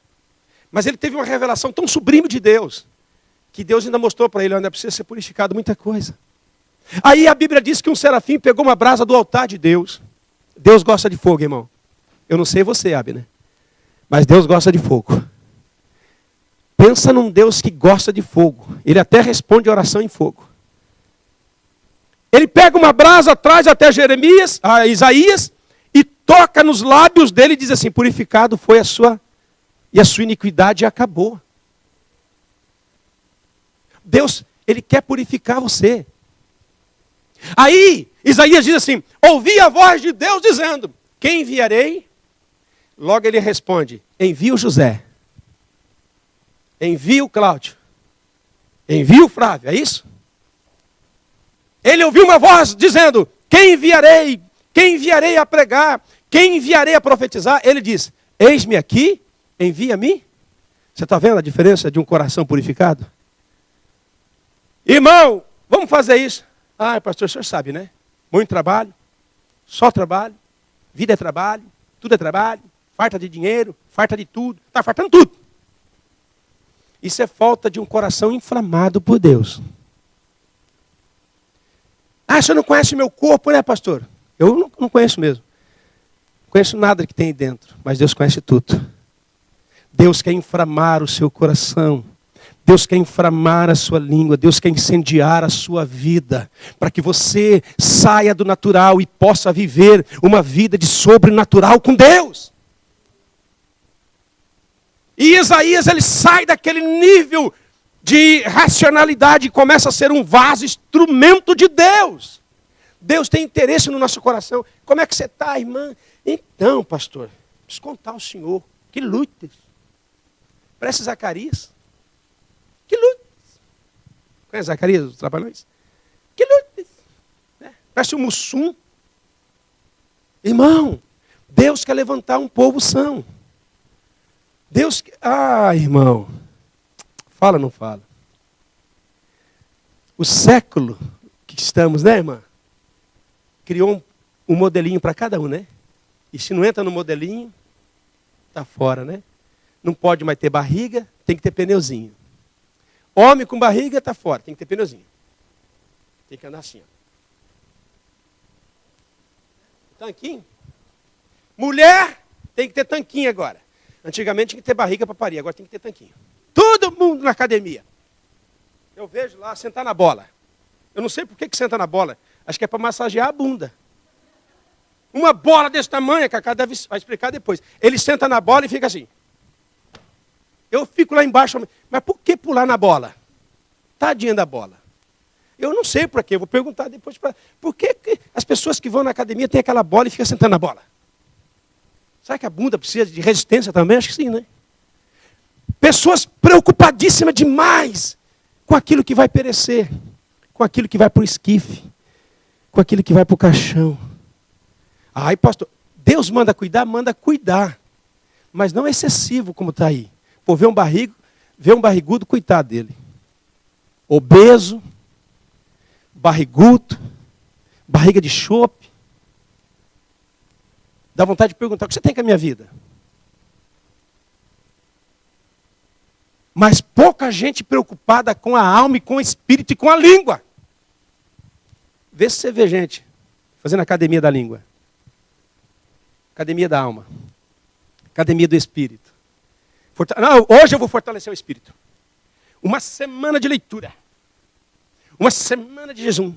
Speaker 1: Mas ele teve uma revelação tão sublime de Deus, que Deus ainda mostrou para ele: ainda precisa ser purificado muita coisa. Aí a Bíblia diz que um serafim pegou uma brasa do altar de Deus. Deus gosta de fogo, irmão. Eu não sei você, Abner, mas Deus gosta de fogo. Pensa num Deus que gosta de fogo. Ele até responde a oração em fogo. Ele pega uma brasa, traz até Isaías, e toca nos lábios dele e diz assim: purificado foi a sua iniquidade acabou. Deus, ele quer purificar você. Aí, Isaías diz assim: ouvi a voz de Deus dizendo: quem enviarei? Logo ele responde: envia o José. Envia o Cláudio. Envia o Flávio, é isso? Ele ouviu uma voz dizendo: quem enviarei? Quem enviarei a pregar? Quem enviarei a profetizar? Ele diz: eis-me aqui, envia-me. Você está vendo a diferença de um coração purificado? Irmão, vamos fazer isso. Ah, pastor, o senhor sabe, né? Muito trabalho, só trabalho, vida é trabalho, tudo é trabalho, farta de dinheiro, farta de tudo, está fartando tudo. Isso é falta de um coração inflamado por Deus. Ah, o senhor não conhece meu corpo, né, pastor? Eu não conheço mesmo. Não conheço nada que tem aí dentro, mas Deus conhece tudo. Deus quer inflamar o seu coração. Deus quer inflamar a sua língua. Deus quer incendiar a sua vida, para que você saia do natural e possa viver uma vida de sobrenatural com Deus. E Isaías, ele sai daquele nível de racionalidade e começa a ser um vaso, instrumento de Deus. Deus tem interesse no nosso coração. Como é que você está, irmã? Então, pastor, preciso contar ao senhor. Que lutas. Parece Zacarias. Que lutas. Conhece Zacarias, os trabalhões? Que lutas. Parece um Mussum. Irmão, Deus quer levantar um povo são. Deus... irmão. Fala ou não fala? O século que estamos, né, irmã? Criou um modelinho para cada um, né? E se não entra no modelinho, está fora, né? Não pode mais ter barriga, tem que ter pneuzinho. Homem com barriga está fora, tem que ter pneuzinho. Tem que andar assim, ó. Tanquinho. Mulher tem que ter tanquinho agora. Antigamente tinha que ter barriga para parir, agora tem que ter tanquinho. Todo mundo na academia. Eu vejo lá sentar na bola. Eu não sei por que senta na bola. Acho que é para massagear a bunda. Uma bola desse tamanho, a Cacá vai explicar depois. Ele senta na bola e fica assim. Eu fico lá embaixo, mas por que pular na bola? Tadinha da bola. Eu não sei por quê, eu vou perguntar depois. Por que as pessoas que vão na academia têm aquela bola e ficam sentando na bola? Será que a bunda precisa de resistência também? Acho que sim, né? Pessoas preocupadíssimas demais com aquilo que vai perecer, com aquilo que vai para o esquife, com aquilo que vai para o caixão. Ai, pastor, Deus manda cuidar, mas não excessivo como está aí. Pô, vê um barrigudo, coitado dele. Obeso, barrigudo, barriga de chope. Dá vontade de perguntar, o que você tem com a minha vida? Mas pouca gente preocupada com a alma e com o espírito e com a língua. Vê se você vê gente fazendo academia da língua. Academia da alma. Academia do espírito. Não, hoje eu vou fortalecer o espírito. Uma semana de leitura. Uma semana de jejum.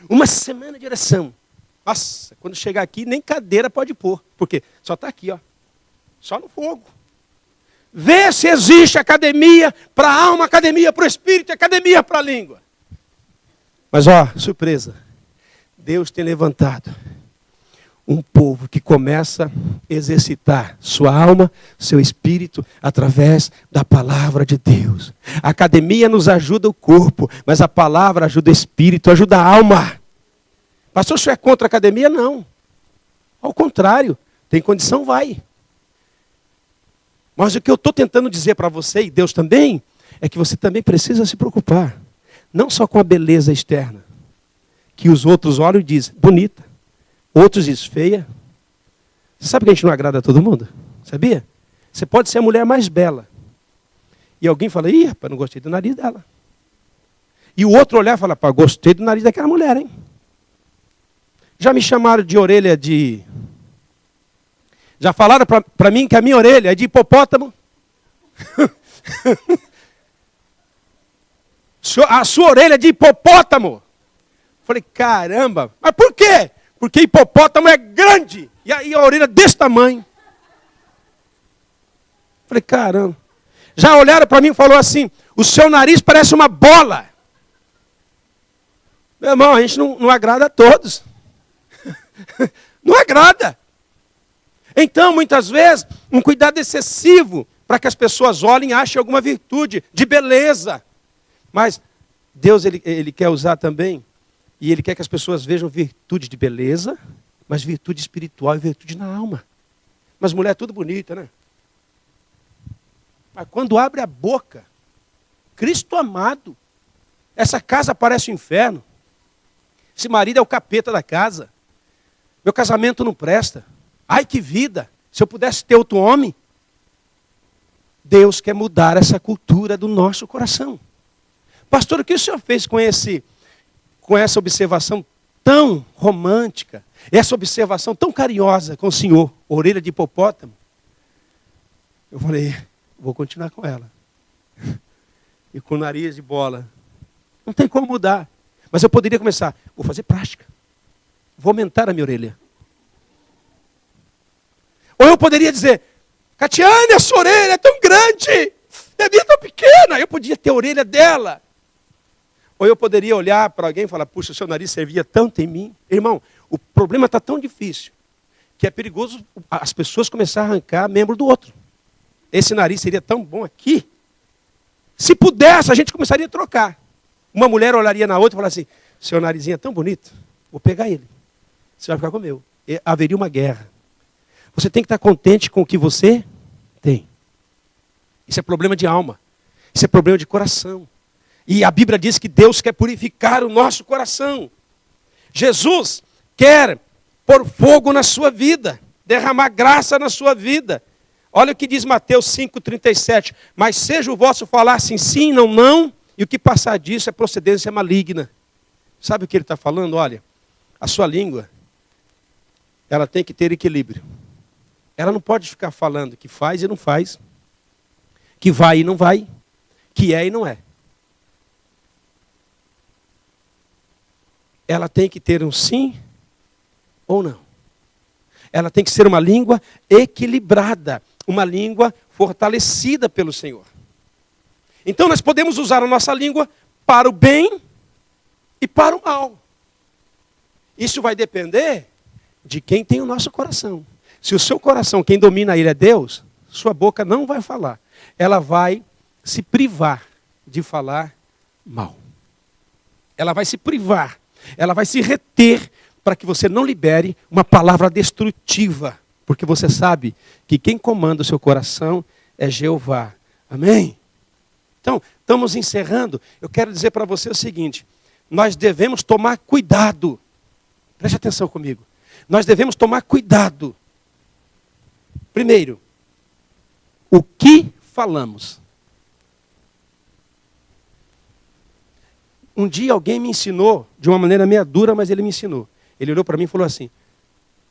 Speaker 1: Uma semana de oração. Nossa, quando chegar aqui, nem cadeira pode pôr. Porque só está aqui, ó. Só no fogo. Vê se existe academia para a alma, academia para o espírito, academia para a língua. Mas surpresa. Deus tem levantado um povo que começa a exercitar sua alma, seu espírito, através da palavra de Deus. A academia nos ajuda o corpo, mas a palavra ajuda o espírito, ajuda a alma. Pastor, se é contra a academia? Não. Ao contrário, tem condição, vai. Mas o que eu estou tentando dizer para você, e Deus também, é que você também precisa se preocupar. Não só com a beleza externa, que os outros olham e dizem, bonita. Outros dizem, feia. Você sabe que a gente não agrada a todo mundo? Sabia? Você pode ser a mulher mais bela. E alguém fala, ih, rapaz, não gostei do nariz dela. E o outro olhar e fala, pá, gostei do nariz daquela mulher, hein? Já me chamaram de orelha de... Já falaram para mim que a minha orelha é de hipopótamo. A sua orelha é de hipopótamo. Falei, caramba, mas por quê? Porque hipopótamo é grande. E aí a orelha é desse tamanho. Falei, caramba. Já olharam para mim e falaram assim, o seu nariz parece uma bola. Meu irmão, a gente não agrada a todos. Não agrada. Então, muitas vezes, um cuidado excessivo para que as pessoas olhem e achem alguma virtude de beleza. Mas Deus ele quer usar também, e Ele quer que as pessoas vejam virtude de beleza, mas virtude espiritual e virtude na alma. Mas mulher é tudo bonita, né? Mas quando abre a boca, Cristo amado, essa casa parece um inferno. Esse marido é o capeta da casa. Meu casamento não presta. Ai, que vida! Se eu pudesse ter outro homem. Deus quer mudar essa cultura do nosso coração. Pastor, o que o senhor fez com essa observação tão romântica, essa observação tão carinhosa com o senhor, orelha de hipopótamo? Eu falei, vou continuar com ela. E com o nariz de bola. Não tem como mudar. Mas eu poderia começar, vou fazer prática. Vou aumentar a minha orelha. Ou eu poderia dizer, Catiane, a sua orelha é tão grande, e a minha é tão pequena. Eu podia ter a orelha dela. Ou eu poderia olhar para alguém e falar, puxa, o seu nariz servia tanto em mim. Irmão, o problema está tão difícil, que é perigoso as pessoas começarem a arrancar membro do outro. Esse nariz seria tão bom aqui. Se pudesse, a gente começaria a trocar. Uma mulher olharia na outra e falaria assim, seu narizinho é tão bonito, vou pegar ele. Você vai ficar com o meu. haveria uma guerra. Você tem que estar contente com o que você tem. Isso é problema de alma. Isso é problema de coração. E a Bíblia diz que Deus quer purificar o nosso coração. Jesus quer pôr fogo na sua vida, derramar graça na sua vida. Olha o que diz Mateus 5,37. Mas seja o vosso falar sim, sim, não, não, e o que passar disso é procedência maligna. Sabe o que ele está falando? Olha, a sua língua, ela tem que ter equilíbrio. Ela não pode ficar falando que faz e não faz, que vai e não vai, que é e não é. Ela tem que ter um sim ou não. Ela tem que ser uma língua equilibrada, uma língua fortalecida pelo Senhor. Então nós podemos usar a nossa língua para o bem e para o mal. Isso vai depender de quem tem o nosso coração. Se o seu coração, quem domina ele é Deus, sua boca não vai falar. Ela vai se privar de falar mal. Ela vai se privar. Ela vai se reter para que você não libere uma palavra destrutiva. Porque você sabe que quem comanda o seu coração é Jeová. Amém? Então, estamos encerrando. Eu quero dizer para você o seguinte. Nós devemos tomar cuidado. Preste atenção comigo. Nós devemos tomar cuidado. Primeiro, o que falamos? Um dia alguém me ensinou, de uma maneira meio dura, mas ele me ensinou. Ele olhou para mim e falou assim,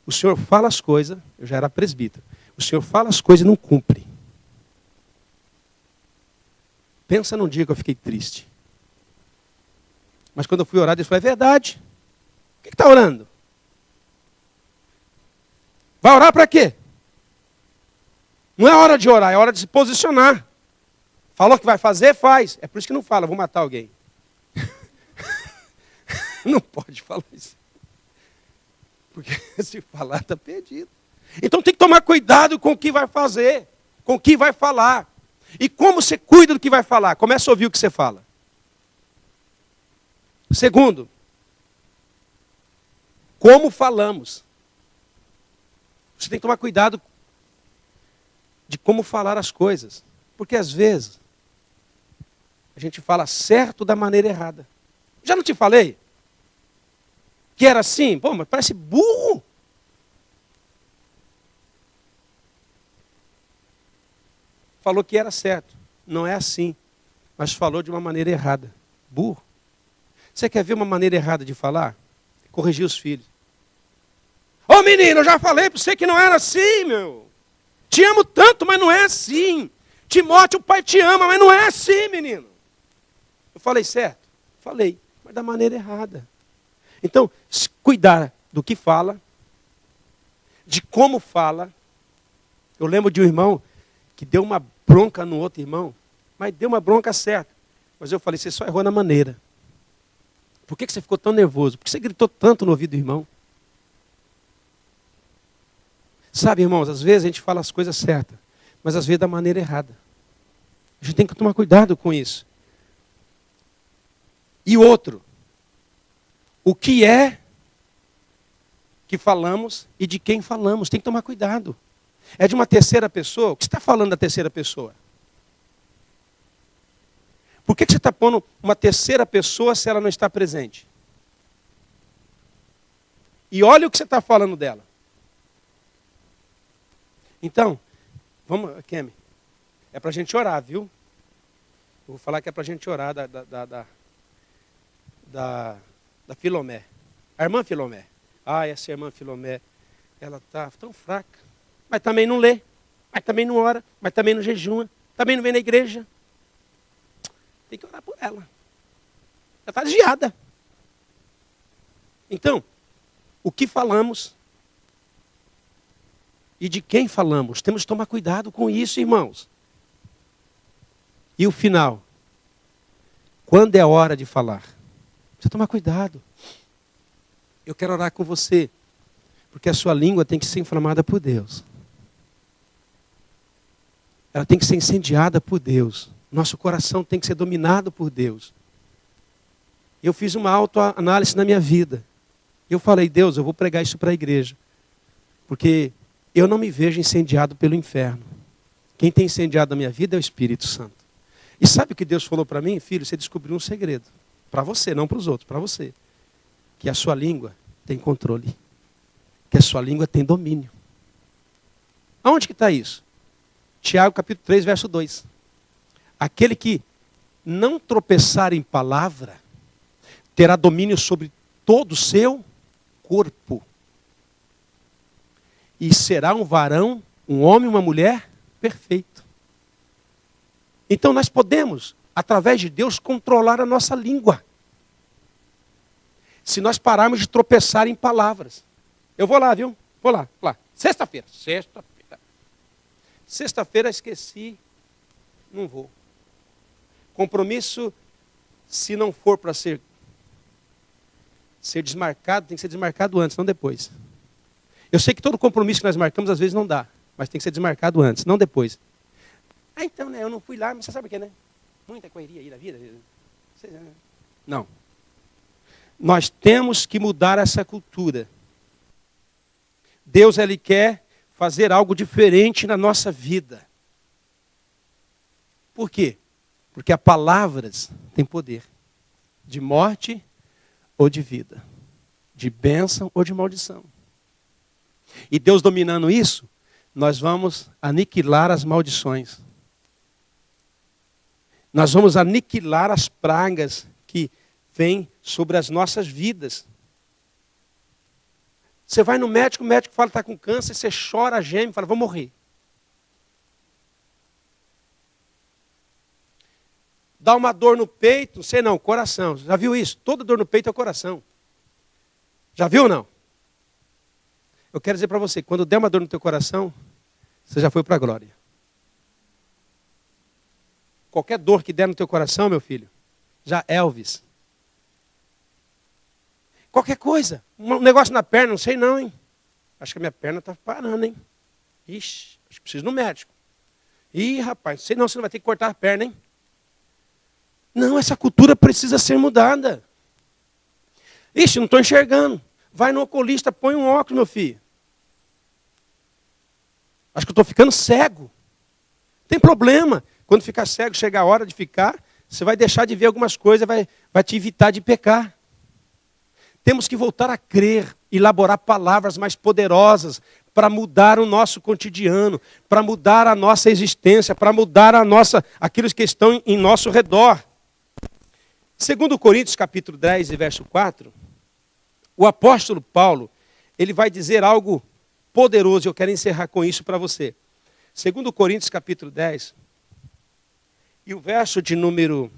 Speaker 1: o senhor fala as coisas, eu já era presbítero, o senhor fala as coisas e não cumpre. Pensa num dia que eu fiquei triste. Mas quando eu fui orar, Deus falou, é verdade. Por que está orando? Vai orar para quê? Não é hora de orar, é hora de se posicionar. Falou que vai fazer, faz. É por isso que não fala, vou matar alguém. Não pode falar isso. Porque se falar, está perdido. Então tem que tomar cuidado com o que vai fazer, com o que vai falar. E como você cuida do que vai falar? Começa a ouvir o que você fala. Segundo, como falamos. Você tem que tomar cuidado de como falar as coisas. Porque às vezes, a gente fala certo da maneira errada. Já não te falei? Que era assim? Pô, mas parece burro. Falou que era certo. Não é assim. Mas falou de uma maneira errada. Burro. Você quer ver uma maneira errada de falar? Corrigir os filhos. Ô menino, eu já falei para você que não era assim, meu. Te amo tanto, mas não é assim. Timóteo, o pai te ama, mas não é assim, menino. Eu falei certo? Falei, mas da maneira errada. Então, cuidar do que fala, de como fala. Eu lembro de um irmão que deu uma bronca no outro irmão, mas deu uma bronca certa. Mas eu falei, você só errou na maneira. Por que você ficou tão nervoso? Por que você gritou tanto no ouvido do irmão? Sabe, irmãos, às vezes a gente fala as coisas certas, mas às vezes da maneira errada. A gente tem que tomar cuidado com isso. E outro, o que é que falamos e de quem falamos? Tem que tomar cuidado. É de uma terceira pessoa? O que você está falando da terceira pessoa? Por que você está pondo uma terceira pessoa se ela não está presente? E olha o que você está falando dela. Então, vamos, Kemi, é para a gente orar, viu? Eu vou falar que é para a gente orar da Filomé. A irmã Filomé. Ah, essa irmã Filomé, ela está tão fraca. Mas também não lê, mas também não ora, mas também não jejuma, também não vem na igreja. Tem que orar por ela. Ela está desviada. Então, o que falamos e de quem falamos? Temos que tomar cuidado com isso, irmãos. E o final? Quando é a hora de falar? Precisa tomar cuidado. Eu quero orar com você, porque a sua língua tem que ser inflamada por Deus. Ela tem que ser incendiada por Deus. Nosso coração tem que ser dominado por Deus. Eu fiz uma autoanálise na minha vida. Eu falei, Deus, eu vou pregar isso para a igreja. Porque eu não me vejo incendiado pelo inferno. Quem tem incendiado a minha vida é o Espírito Santo. E sabe o que Deus falou para mim? Filho, você descobriu um segredo. Para você, não para os outros, para você. Que a sua língua tem controle. Que a sua língua tem domínio. Aonde que está isso? Tiago capítulo 3, verso 2. Aquele que não tropeçar em palavra, terá domínio sobre todo o seu corpo. E será um varão, um homem, uma mulher perfeito. Então nós podemos, através de Deus, controlar a nossa língua. Se nós pararmos de tropeçar em palavras. Eu vou lá, viu? Vou lá. Sexta-feira. Sexta-feira esqueci, não vou. Compromisso, se não for para ser desmarcado, tem que ser desmarcado antes, não depois. Eu sei que todo compromisso que nós marcamos, às vezes não dá, mas tem que ser desmarcado antes, não depois. Então, né, eu não fui lá, mas você sabe o que, né? Muita correria aí da vida. Não. Nós temos que mudar essa cultura. Deus, Ele quer fazer algo diferente na nossa vida. Por quê? Porque as palavras têm poder de morte ou de vida, de bênção ou de maldição. E Deus dominando isso, nós vamos aniquilar as maldições. Nós vamos aniquilar as pragas que vêm sobre as nossas vidas. Você vai no médico, o médico fala que está com câncer, você chora, geme, fala, vou morrer. Dá uma dor no peito, sei não, coração. Já viu isso? Toda dor no peito é o coração. Já viu ou não? Eu quero dizer para você, quando der uma dor no teu coração, você já foi para a glória. Qualquer dor que der no teu coração, meu filho, já Elvis. Qualquer coisa. Um negócio na perna, não sei não, hein? Acho que a minha perna está parando, hein? Ixi, acho que preciso ir no médico. Ih, rapaz, sei não, você não vai ter que cortar a perna, hein? Não, essa cultura precisa ser mudada. Ixi, não estou enxergando. Vai no oculista, põe um óculos, meu filho. Acho que eu estou ficando cego. Tem problema. Quando ficar cego, chega a hora de ficar, você vai deixar de ver algumas coisas, vai te evitar de pecar. Temos que voltar a crer, elaborar palavras mais poderosas para mudar o nosso cotidiano, para mudar a nossa existência, para mudar aqueles que estão em nosso redor. Segundo Coríntios capítulo 10 e verso 4, o apóstolo Paulo, ele vai dizer algo poderoso, eu quero encerrar com isso para você. Segundo Coríntios capítulo 10, e o verso de número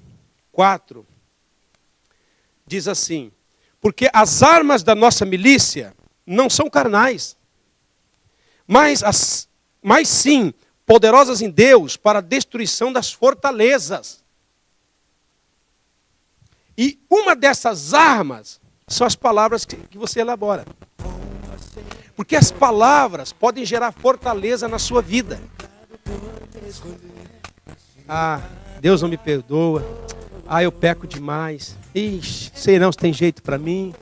Speaker 1: 4, diz assim, porque as armas da nossa milícia não são carnais, mas sim poderosas em Deus para a destruição das fortalezas. E uma dessas armas são as palavras que você elabora. Porque as palavras podem gerar fortaleza na sua vida. Ah, Deus não me perdoa. Ah, eu peco demais. Ixi, sei não se tem jeito para mim.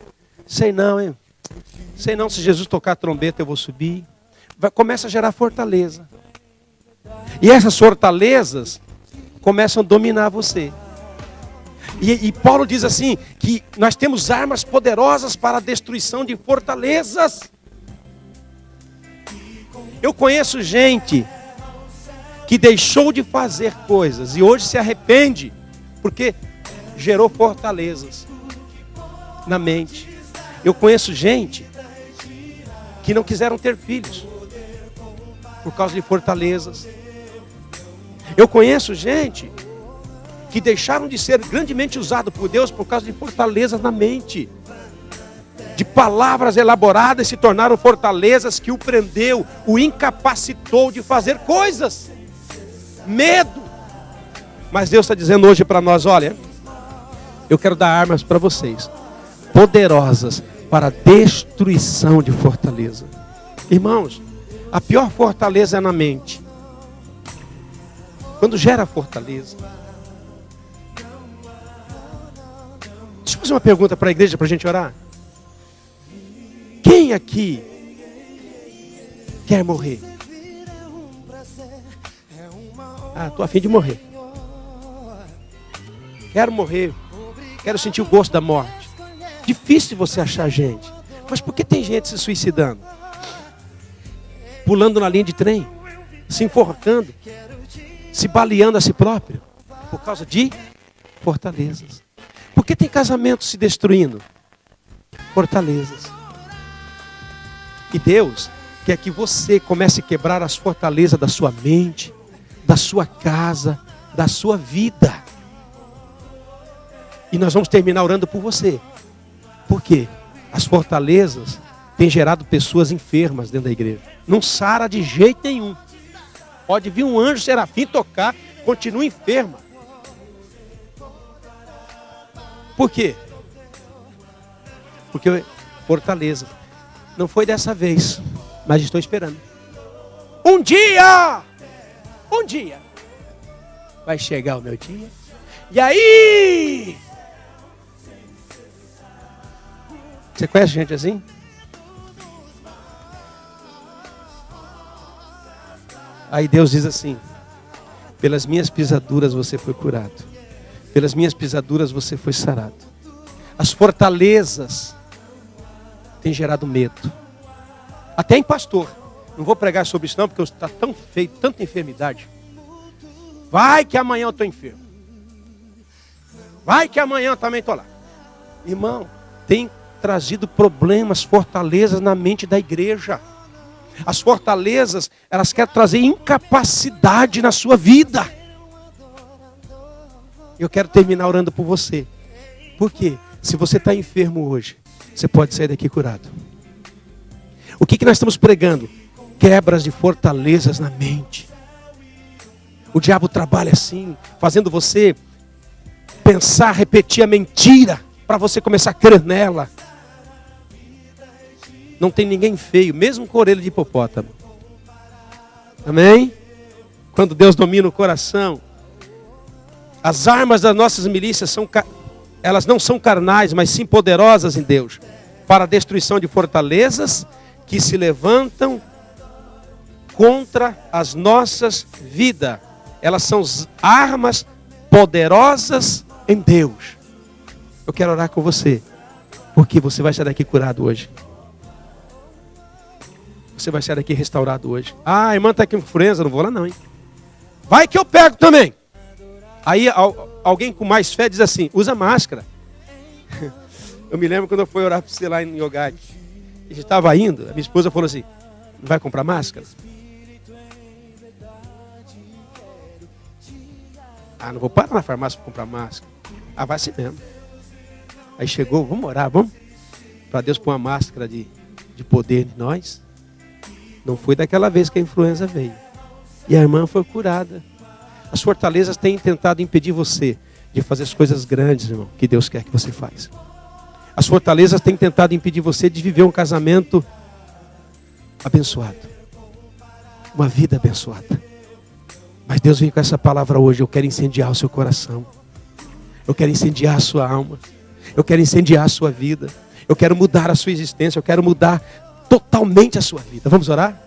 Speaker 1: Sei não, hein? Sei não se Jesus tocar a trombeta eu vou subir. Começa a gerar fortaleza. E essas fortalezas começam a dominar você. E Paulo diz assim, que nós temos armas poderosas para a destruição de fortalezas. Eu conheço gente que deixou de fazer coisas e hoje se arrepende, porque gerou fortalezas na mente. Eu conheço gente que não quiseram ter filhos por causa de fortalezas. Eu conheço gente que deixaram de ser grandemente usados por Deus por causa de fortalezas na mente. De palavras elaboradas se tornaram fortalezas que o prendeu, o incapacitou de fazer coisas. Medo. Mas Deus está dizendo hoje para nós, olha, eu quero dar armas para vocês, poderosas para a destruição de fortaleza. Irmãos, a pior fortaleza é na mente. Quando gera fortaleza. Deixa eu fazer uma pergunta para a igreja, para a gente orar. Quem aqui quer morrer? Ah, estou a fim de morrer. Quero morrer. Quero sentir o gosto da morte. Difícil você achar gente. Mas por que tem gente se suicidando? Pulando na linha de trem. Se enforcando. Se baleando a si próprio. Por causa de fortalezas. Por que tem casamento se destruindo? Fortalezas. E Deus quer que você comece a quebrar as fortalezas da sua mente, da sua casa, da sua vida. E nós vamos terminar orando por você. Por quê? As fortalezas têm gerado pessoas enfermas dentro da igreja. Não sara de jeito nenhum. Pode vir um anjo serafim tocar, continua enferma. Por quê? Porque fortaleza. Não foi dessa vez, mas estou esperando. Um dia vai chegar o meu dia. E aí? Você conhece gente assim? Aí Deus diz assim: pelas minhas pisaduras você foi curado. Pelas minhas pisaduras você foi sarado. As fortalezas têm gerado medo. Até em pastor. Não vou pregar sobre isso não, porque está tão feio, tanta enfermidade. Vai que amanhã eu estou enfermo. Vai que amanhã eu também estou lá. Irmão, tem trazido problemas, fortalezas na mente da igreja. As fortalezas, elas querem trazer incapacidade na sua vida. Eu quero terminar orando por você. Por quê? Se você está enfermo hoje, você pode sair daqui curado. O que nós estamos pregando? Quebras de fortalezas na mente. O diabo trabalha assim, fazendo você pensar, repetir a mentira, para você começar a crer nela. Não tem ninguém feio, mesmo com orelha de hipopótamo. Amém? Quando Deus domina o coração. As armas das nossas milícias elas não são carnais, mas sim poderosas em Deus, para a destruição de fortalezas que se levantam contra as nossas vidas. Elas são armas poderosas em Deus. Eu quero orar com você, porque você vai sair daqui curado hoje. Você vai sair daqui restaurado hoje. Ah, a irmã está aqui com influenza, não vou lá não, hein? Vai que eu pego também. Aí alguém com mais fé diz assim: usa máscara. Eu me lembro quando eu fui orar para você lá em Yogade. A gente estava indo, a minha esposa falou assim: não vai comprar máscara? Ah, não vou parar na farmácia para comprar máscara. Ah, vai assim mesmo. Aí chegou, vamos orar, vamos? Para Deus pôr uma máscara de poder em nós. Não foi daquela vez que a influenza veio. E a irmã foi curada. As fortalezas têm tentado impedir você de fazer as coisas grandes, irmão, que Deus quer que você faça. As fortalezas têm tentado impedir você de viver um casamento abençoado. Uma vida abençoada. Mas Deus vem com essa palavra hoje. Eu quero incendiar o seu coração. Eu quero incendiar a sua alma. Eu quero incendiar a sua vida. Eu quero mudar a sua existência. Eu quero mudar totalmente a sua vida. Vamos orar?